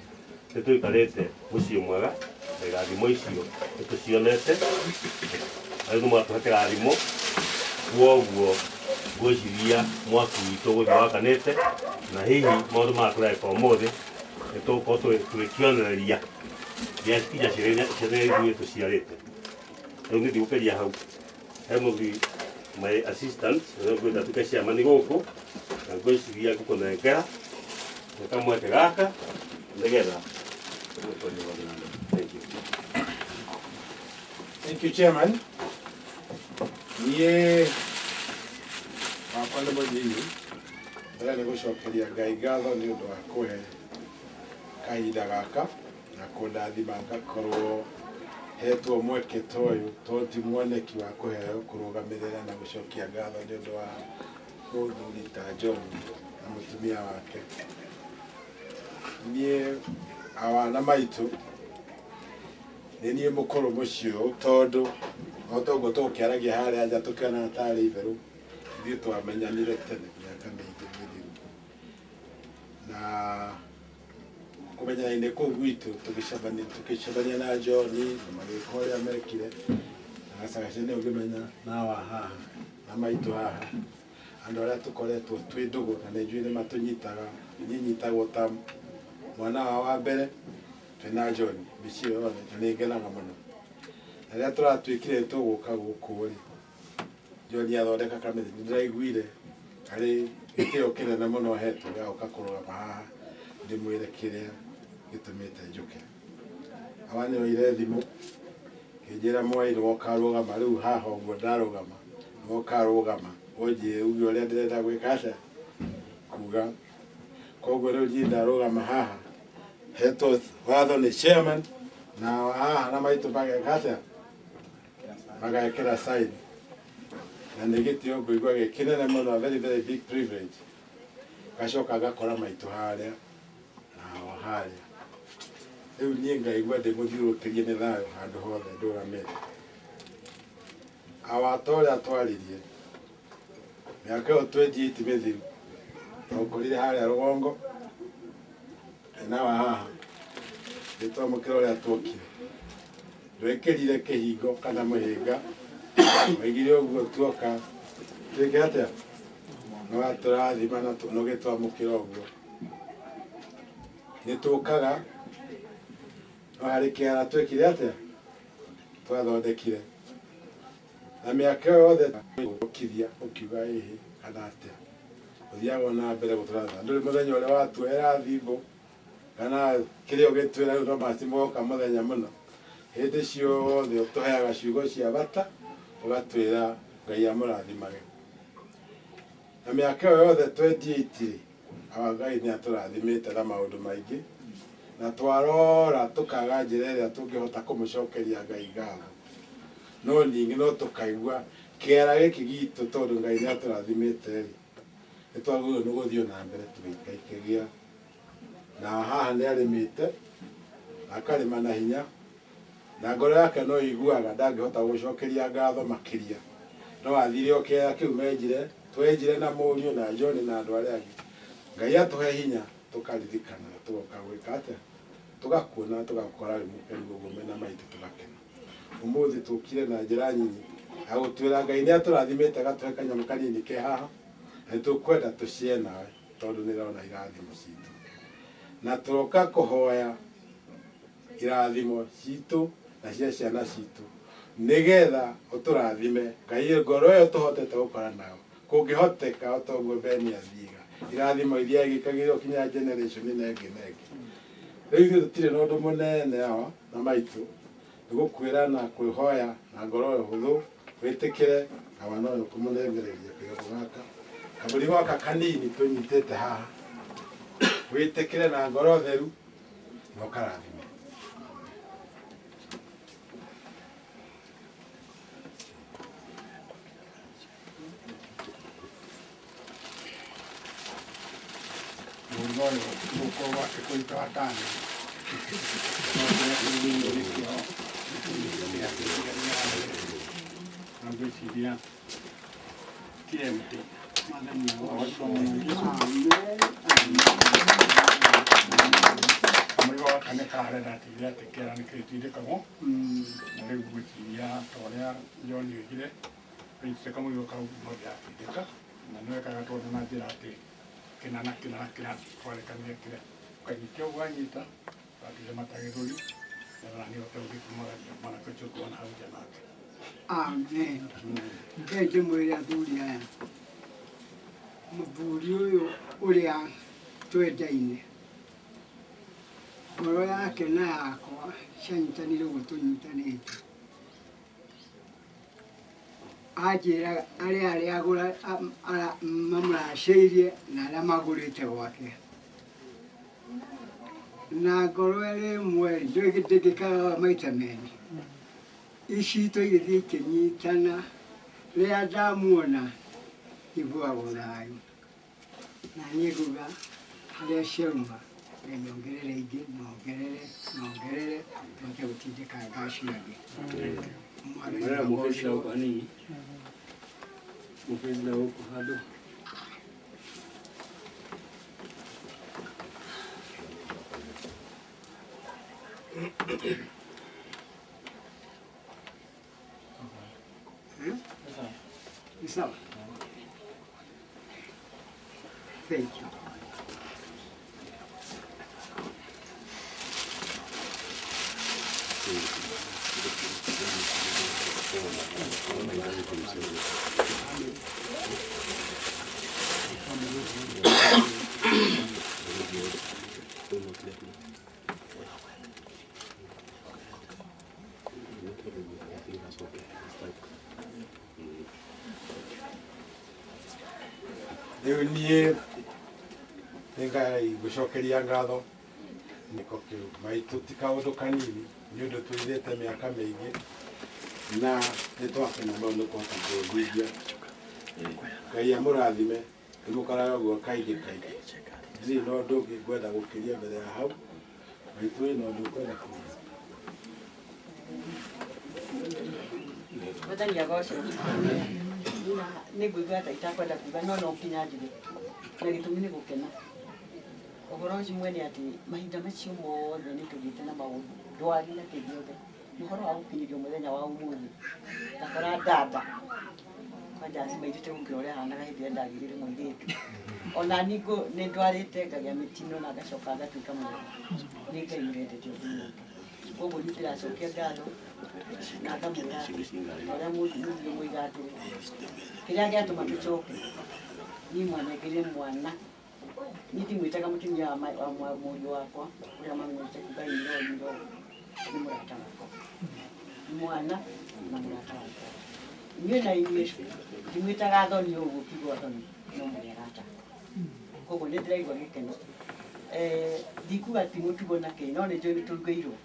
nĩ tũikarĩte mũciĩ mwega na irathimo icio nĩtũcionete rĩu nĩ mwatũhe kĩrathimo kuoguo ngwĩciria mwaki witũ gũthiĩ wakanĩte na hihi maũndũ maya tũreka ũmũthĩ nĩtũgũkorwo tũgĩkĩonereria nginya ciana ithuĩ tũciarĩte rĩu nĩ ndigũkĩria hau he mũthuri my assistant ngwĩta tuke ciamani gũkũ na ngwĩciria ngũkũnengera kamweke gaka nĩgetha. Thank you, Chairman. Niĩ wakwa nĩ mũnini mbere nĩ gũcokeria Ngai ngatho nĩ ũndũ wa kũhe kahinda gaka na kũndathima ngakorwo hetwo mweke ta ũyũ to ti mwoneki wa kũheo kũrũgamĩrĩra na gũcokia ngatho nĩ ũndũ wa mũthuri ta John na mũtumia wake. Niĩ awana maitũ nĩ niĩ mũkũrũ mũciĩ ũyũ tondũ no toguo tũgũkĩaragia harĩa nja tũkĩona tarĩ itherũ ithuĩ twamenyanire tene mĩaka mĩingĩ mĩthiru na kũmenyana-inĩ kũu gwitũ tũgĩcemania na John na magĩka ũrĩa mekire na gacagaca nĩ ũngĩmenya nawa haha na maitũ haha andũ arĩa tũkoretwo twĩ ndũgũ na nĩ njũĩ nĩ matũnyitaga niĩ nyitagwo ta mwana wao wa mbere twĩna John mĩciĩ yothe na nĩ ngenaga mũno na rĩrĩa tũratuĩkire tũgũka gũkũ rĩ John athondeka kamĩtĩ nĩ ndĩraiguire harĩ gĩtĩo kĩnene mũno hetwo gĩa gũka kũrũgama haha ndĩmwĩre kĩrĩa gĩtũmĩte njũke. Awa nĩoire thimũ kĩnjĩra Mwai nĩwe ũkarũgama rĩu haha ũguo ndarũgama nĩwe ũkarũgama ũnjĩre uge ũrĩa ndĩrenda gwĩka atĩa kuga koguo rĩu niĩ ndarũgama haha hetwo watho nĩ chairman na haha na maitũ mageka atĩa magekĩra sign na nĩ gĩtĩo ngũigua gĩkĩnene mũno very very big privilege gacoka ngakora maitũ harĩa nao harĩa rĩu niĩ ngaigua ndĩmũthiũrũkĩrie nĩ thayũ handũ hothe ndũgamĩte. Awa ta ũrĩa twaririe mĩaka ĩyo 28 mĩthiru twakũrire harĩa rũgongo nawa haha nĩtwamũkĩra ũrĩa twokire Ndwekerire kihingo kana muhinga. Waigire uguo tuoka. Twike atia? No turathima na no gitwamukira uguo. Ni tukaga no hari kiara twikire atia? Twathondekire. Na miaka yothe ukithia ukiuga ihi kana atia? Uthiaga na mbere gutratha. Nduri muthenya uria watuera thimbo kana kirio gitwira no macimoka muthenya muno. Hindi ciothe tuheaga ciugo cia bata ugatwira Ngai amurathimage. Na miaka yothe 28 Ngai ni aturathimite na maundu maingi na twarora tukaga njira iria tungihota kumucokeria Ngai ngatho. No ningi no tukaigua kiara giki gitu tondu Ngai ni aturathimite ni twagirwo ni guthio na mbere tugikaikagia na haha ni arimite akarima na hinya na ngoro yake no iguaga ndangihota gucokeria ngatho makiria no athire okiara kiu menjire twenjire na Mũriũ na John na andu aria angi Ngai atuhe hinya tukaririkana tugoka gwika atia tugakuona tugakora mugume na maitu tugakena. Umuthi tukire na njira nyinyi agutwira Ngai ni aturathimite agatuhe kanyamu kanini ke haha na tukwenda tucie nawe tondu ni rona irathimo citu na turoka kuhoya irathimo citu na cia ciana citu nigetha uturathime Ngai ngoro yo tuhotete gukora nao kungihoteka otoguo Beni athiga irathimo iria igikagirwo kinya generation nengi riu tutire na undu munene hawa na maitu nigukwira na kwihoya na ngoro huthu witikire abana yo kumunegereria kigo gaka kaburi gaka kanini tunyitete haha witikire na ngoro theru no karathime. Mungoyo uko wake kuitoa tani. Ambisidia kiemte. Amigo kane kare dati ya tekera ni kritide kamo. Na leo butia torea John yigire. Prince kamo yo kau moja deka. Na no ka to na dirate. Kinana kwale kania kile kwa jikio wanyita bakile matagiruli na nani wataudi kumara mana kuchukua na haja nake. Amen. Ngeje mwiri athuri aya muthuri uyu uria twendaine ngoro yake na yakwa cianyitanire gutunyitanite ajira aria agura mamuracĩirie na aria magurite gwake na ngoro ĩmwe ndĩngĩkaga maita merĩ icitũ igĩthiĩ ikĩnyitana rĩrĩa ndamuona iguaga thayũ na niĩ nguga harĩa ciauma nyongerere ingĩ nongerere ndoke gũtindĩka ngacio angĩ. Mara mufezi huko ani? Mufezi huko hado. Sawa. Thank you. Riu niĩ ngai gucokeria ngatho niko kiu maitu ti kaundu kanini ni undu twithite miaka mingi na nitwakena maundu twahota kuhingia Ngai amurathime nimukaraga guo kaingĩ ndirĩ na ũndũ ũngĩ ngwenda gũkĩria mbere ya hau maitu ĩno ũndũ ũkwenda kuuga. Wathani agoce. Nĩngũigua ta itakwenda kuuga no nginya njuge na gĩtũmi nĩ gũkena. Ũhoro ũcio mwene atĩ mahinda macio mothe nĩ tũgĩte na maũndũ ndwari na kĩgiothe muhoro wa gukinyirio muthenya wa umuthi takora ndamba kwanja cimairite gukira uria hanaga hindi ria ndagirire muiritu ona ningo ni ndwarite ngagĩa mitino na ngacoka ngatuĩka mwega nĩ Ngai wendete ũndũ koguo nĩ ndĩracokia ngatho na ngamwĩra ũrĩa mũthuri mũiga atĩrĩ kĩrĩa gĩatũma tũcoke niĩ mwanengire mwana niĩ ndimwĩtaga mũtumia wa mũriũ wakwa ũrĩa mamenyete kuga irĩro nĩ mũrata wakwa mwana na mũrata wakwa inyuĩ na inyuĩ ndimwĩtaga thoni ũguo kiugo thoni no mũrĩ arata koguo nĩ ndĩraigua gĩkeno ndikuga ti mũtugo na kĩ no nĩ njũĩ nĩ tũrugĩirwo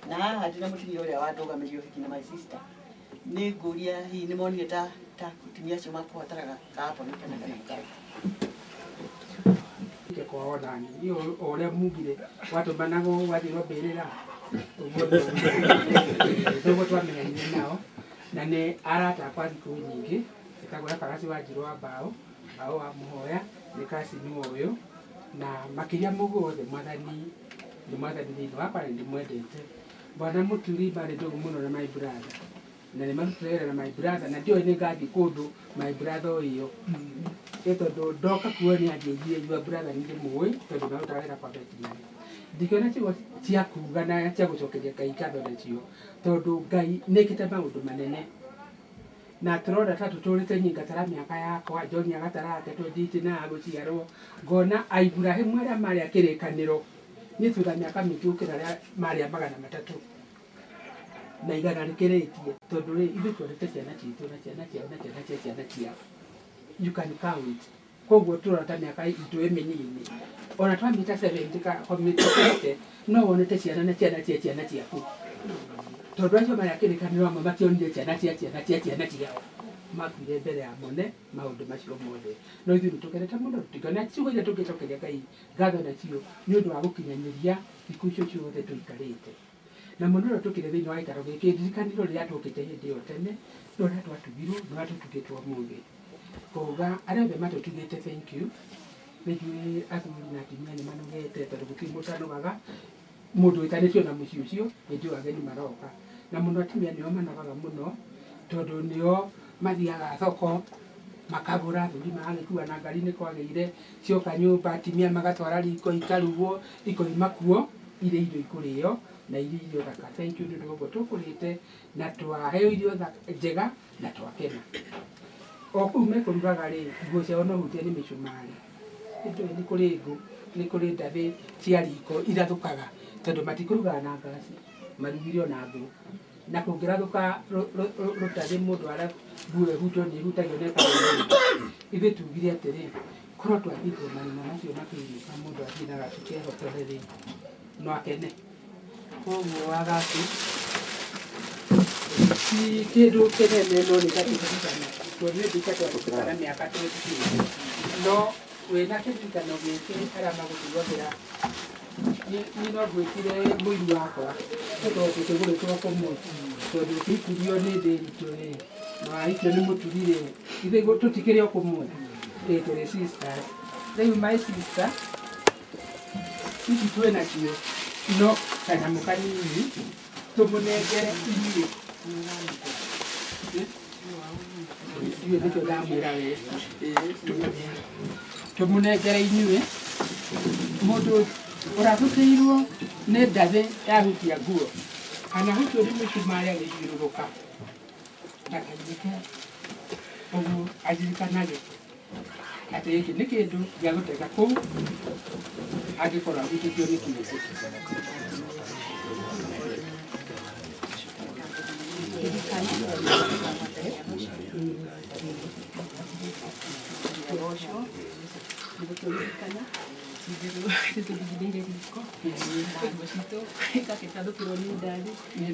na haha ndĩna mũtumia ũrĩa wandũgamĩrio ũhiki na my sister nĩ ngũria hihi nĩ monire ta atumia acio makũbataraga kahabarĩ kana kana kwa nani hiyo ole mugire watu manago wathirwo mbirira ndogo twamenyanye nao na nĩ arata kwa thikũ nyingĩ etagwo Karasi Wanjirũ wa Mbao wa Muhoya nĩ kasini ũyũ na makĩria mũgũthe mwathani thĩinĩ wakwa nĩ ndĩmwendete bwana Mũturi barĩ ndogo mũno na my brother na nĩ marutire na my brother na ndiũĩ nĩ ngathiĩ kũndũ my brother ũyũ tondũ ndoka kuona angĩnjire your brother nĩ ndĩmũĩ tondũ narutagĩra kwa veterinary ndikiona ciugo cia kuga na cia gũcokeria Ngai ngatho nacio tondũ Ngai nĩkĩte maũndũ manene na tũrona ta tũtũrĩte ngatara mĩaka yakwa John agatara ake twendite na gũciarwo ngona Ibrahimu arĩa marĩ kĩrĩkanĩro nĩ thutha mĩaka mĩingĩ gũkĩra arĩa marĩ 300 na igana rĩkĩrĩtie tondũ ithuĩ twendete ciana citũ na ciana ciao na ciana ciao you can count koguo tũrona ta mĩaka itũ mĩnini ona twamĩta 70 komĩtete no wonete ciana na ciana ciaku tondũ acio marĩa kĩrĩkanĩro amwe mationire ciana ciao makuire mbere ya mone maũndũ macio mothe no ithuĩ nĩ tũkenete mũno tũtikona ciugo iria tũngĩcokeria Ngai ngatho nacio nĩ ũndũ wa gũkinyanĩria thikũ icio ciothe tũikarĩte na mũno ũrĩa tũkĩrĩ thĩinĩ wa gĩikaro gĩkĩ ndirikanĩro rĩrĩa twokĩte hĩndĩ ĩyo tene no ũrĩa twatugirwo no atũtugĩtwo ũmũthĩ kuga arĩa othe matũtugĩte thank you nĩnjuĩ athuri na atumia nĩ manogete tondũ gũtirĩ mũndũ anogaga mũndũ wĩtanĩtio na mũciĩ ũcio hĩndĩ ĩyo ageni maroka na mũno atumia nĩo manogaga mũno tondũ nĩo mathiaga thoko makagũra athuri magagĩkua na ngari nĩ kwagĩire cioka nyũmba atumia magatwara riko ikarugwo ikoima kuo irĩ irio ikũrĩo na irĩ irio thaka thank you nĩ ũndũ ũguo tũkũrĩte na twaheo irio njega na twakena o kũu mekũrugaga rĩ nguo ciao no hutia nĩ mĩcumarĩ nĩ kũrĩ ngũ nĩ kũrĩ ndathĩ cia riko irathũkaga tondũ matikũrugaga na ngasi marugire na ngũ na kũngĩrathũka rũtathĩ mũndũ arĩa nguo ĩhutio nĩ ĩhutagio nĩ kaũndũ ithuĩ tugire atĩrĩ korwo twathithwo marima macio makĩinũka mũndũ athiĩ na gacu kehotore rĩ no akene koguo agacu ti kĩndũ kĩnene no nĩ gatũririkana tondũ nĩ ndikatwatũkana mĩaka twĩtikĩte no wĩna kĩririkano gĩkĩ arĩa magũtugagĩra niĩ no ngwĩkire mũiru wakwa tondũ tũkĩgũrĩtwo kũmwe tondũ tũikurio nĩ ndĩritũ rĩ na icio nĩ mũturi rĩ ithuĩ tũtikĩrĩ o kũmwe tũrĩ sisters rĩu my sister ici twĩ nacio no kanyamũ kanini tũmũnengere inyuĩ inyuĩ nĩkĩo ndamwĩra we tũmũnengere inyuĩ mũndũ ũrathũkĩirwo nĩ ndathĩ yahutia nguo kana hutio nĩ mĩcumarĩ agĩthiũrũrũka ndakainĩke ũguo ajirikanage atĩ gĩkĩ nĩ kĩndũ gĩa gũtega kũu angĩkorwo ahutĩtio nĩ kĩũmbe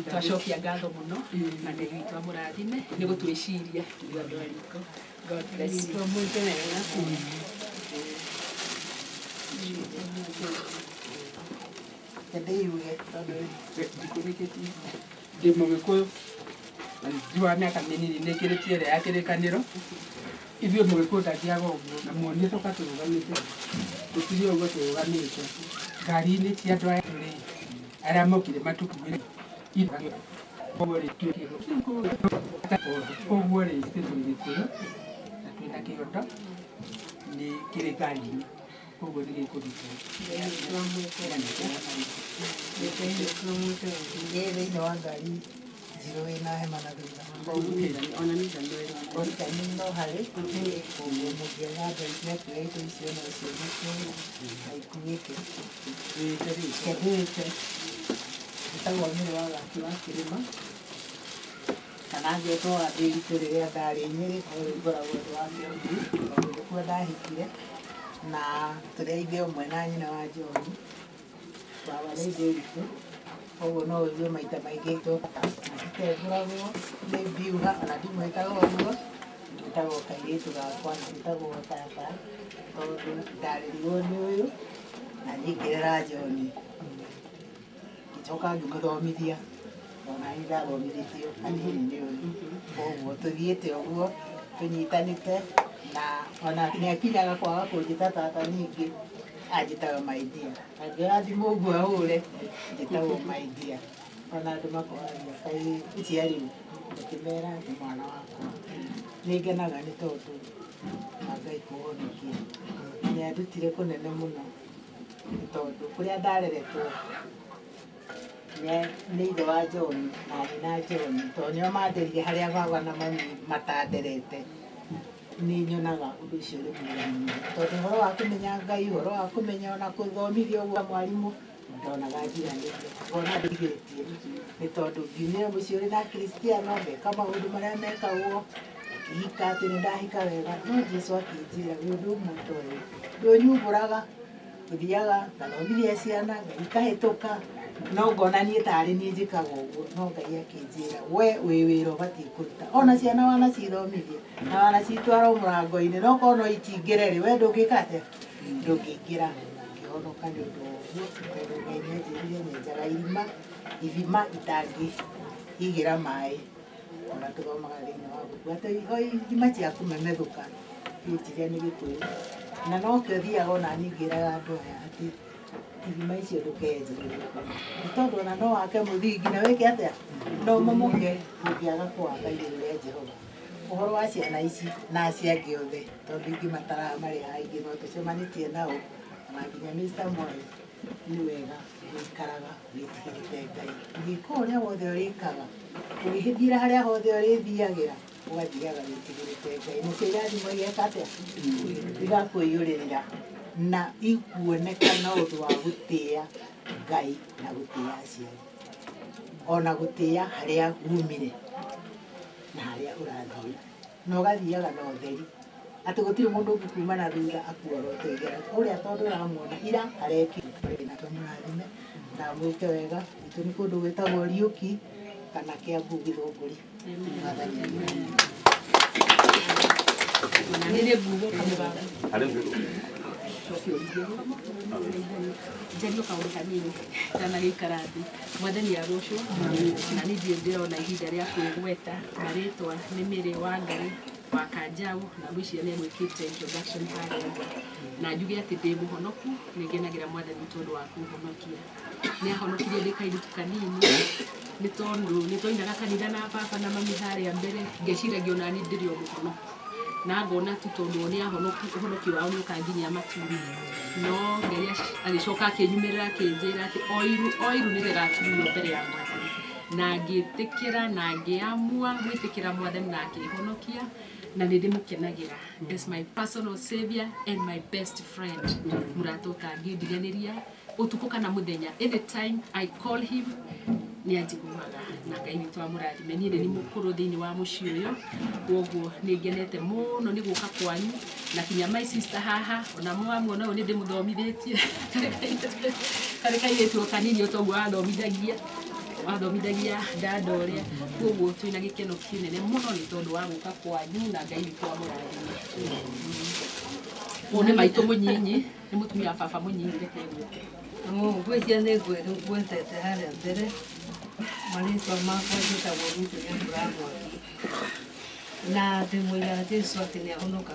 twacokia ngatho mũno na Ngai witũ amũrathime nĩ gũtwĩciria ithuĩ andũ a riko. God bless you. ndĩ mũgĩkũyũ na njua mĩaka mĩnini nĩkĩrĩtie ĩrĩa ya kĩrĩkanĩro ithuĩ mũgĩkũyũ ndathiaga ũguo na muonie tũka tũrũgamĩte tũtirĩ ũguo tũrũgamĩte ngari-inĩ cia andũ aya tũrĩ arĩa mokire matukuire koguo rĩ ithuĩ tũrĩ Gĩkũyũ na twĩna kĩondo nĩ kĩrĩ ngari-inĩ koguo nĩ gĩkũrutwo thĩinĩ wa ngari njirũ wĩna hema na thutha onani no harĩ koguo mũngĩaga mbei mekuoya indo icio no ciũgĩke na ikuĩke kendĩte gĩtagwo Nyĩrĩ wa waki wa kĩrĩma kana ngetwo wa ndĩritũ rĩrĩa ndarĩ Nyĩrĩ koguo ngoragwo ndĩ wa Kĩambu tondũ nĩkuo ndahikire na tũrĩ ithe ũmwe na nyina wa John baba nĩ ndĩritũ koguo no ũigue maita maingĩ tũtengũragwo nĩ mbiuga ona ndimwĩtaga ũguo ndĩtagwo kairĩtu gakwa na ndĩtagwo tata tondũ ndarĩrirwo nĩ ũyũ na niĩ ngĩrera John ngĩcoka ngĩmũthomithia ona niĩ ndathomithĩtio hanini nĩ ũyũ koguo tũthiĩte ũguo tũnyitanĩte na ona nĩakinyaga kwaga kũnjĩta tata ningĩ anjĩtaga my dear angĩoya thimũ ũguo ahũre njĩtagwo my dear ona andũ makoragia kaĩ icia rĩu ngĩmera nĩ mwana wakwa nĩ ngenaga nĩ tondũ na Ngai kũhonokia nĩ andutire kũnene mũno nĩ tondũ kũrĩa ndareretwo nĩ ithe wa John na nyina John tondũ nĩo manderire harĩa baba na mami matanderete nĩ nyonaga ũndũ ũcio ũrĩ mwega mũno tondũ ũhoro wa kũmenya Ngai ũhoro wa kũmenya ona gũthomithia ũguo mwarimũ ndonaga njiganĩte ngona ndigĩtie nĩ tondũ ngiumire mũciĩ ũrĩ na Kristiano meka maũndũ marĩa mekagwo akĩhika atĩ nĩ ndahika wega no Jesũ akĩnjĩra wĩ ũndũ ũmwe toĩ ndũnyumbũraga tũthiaga ngathomithia ciana Ngai ikahĩtũka no ngona niĩ tarĩ niĩ njĩkaga ũguo no Ngai akĩnjĩra we wĩ wĩra ũbatiĩ kũruta ona ciana wanacithomithia na wanacitwara mũrango-inĩ no korwo no itingĩre rĩ we ndũngĩka atĩa ndũngĩingĩra ngĩhonoka nĩ ũndũ ũguo tondũ Ngai nĩanjĩrire nyenjaga ithima itangĩigĩra maĩ ona tũthomaga thĩinĩ wa buku atĩ ithima cia kũmemethũka injire nĩ Gĩkũyũ na no kĩo thiaga ona niĩ ngĩraga andũ aya atĩ ithima icio ndũkenje nĩ tondũ ona no wake mũthingi na wĩke atĩa no momoke ũngĩaga kũwaka igũrũ rĩa Jehova ũhoro wa ciana ici na acia angĩ othe tondũ ingĩ mataraga marĩ aingĩ no tũcemanĩtie nao na nginya Mr. Moi nĩ wega gũikaraga wĩtigĩrĩte Ngai ũgĩka ũrĩa wothe ũrĩkaga ũgĩthiĩra harĩa hothe ũrĩthiagĩra ũgathiaga wĩtigĩrĩte Ngai nacio irathimo igeka atĩa igakwĩyũrĩrĩra na ikuoneka na ũndũ wa gũtĩĩa Ngai na gũtĩĩa aciari ona gũtĩĩa harĩa umire na harĩa ũrathiĩ na ũgathiaga na ũtheri atĩ gũtirĩ mũndũ ũngĩkuma na thutha akuorotegera ũrĩa tondũ ũramuona ira arekire na tũmũrathime na mwĩke wega itũ nĩ kũndũ gwĩtagwo Riũki kana Kĩambu Gĩthũngũri njario kaũndũ kanini ndanagĩikara thĩ mwathani arocwo na niĩ ndirĩ ndĩrona ihinda rĩa kwĩgweta marĩtwa nĩ Mĩrĩ wa Ngai wa Kanjaũ na mwĩcia nĩ mwĩkĩte introduction harĩa na njuge atĩ ndĩ mũhonoku nĩ ngenagĩra mwathani tondũ wa kũhonokia nĩ ahonokirie ndĩ kairĩtu kanini nĩ tondũ nĩ twainaga kanitha na baba na mami harĩa mbere ngeciragia ona niĩ ndĩrĩ o mũhonoku na ngona tu tondũ nĩ ũhonoki wao nĩ ũkanginyia maturi no Ngai agĩcoka akĩnyumĩrĩra akĩnjĩra atĩ o iru nĩ rĩgatumio mbere ya mwathani na ngĩtĩkĩra na ngĩamua gwĩtĩkĩra mwathani na akĩhonokia na nĩ ndĩmũkenagĩra as my personal savior and my best friend mũrata ũtangĩndiganĩria ũtukũ kana mũthenya anytime I call him nĩ anjiguaga na Ngai nĩ twamũrathime niĩ nĩ mũkũrũ thĩinĩ wa mũciĩ ũyũ koguo nĩ ngenete mũno nĩ gũka kwanyu na kinya my sister haha ona mwamuona ũyũ nĩ ndĩmũthomithĩtie karĩ kairĩtu kanini ũtoguo wathomithagia dada ũrĩa koguo twĩna gĩkeno kĩnene mũno nĩ tondũ wa gũka kwanyu na Ngai nĩ twamũrathime ũyũ nĩ maitũ mũnyinyi nĩ mũtumia wa baba mũnyinyi reke gũke ngwĩcia nĩ ngwĩtete harĩa mbere marĩtwa makwa njĩtagwo Ruth Nyambura Mwangi na ndĩmwĩra Jesũ atĩ nĩ ahonokaga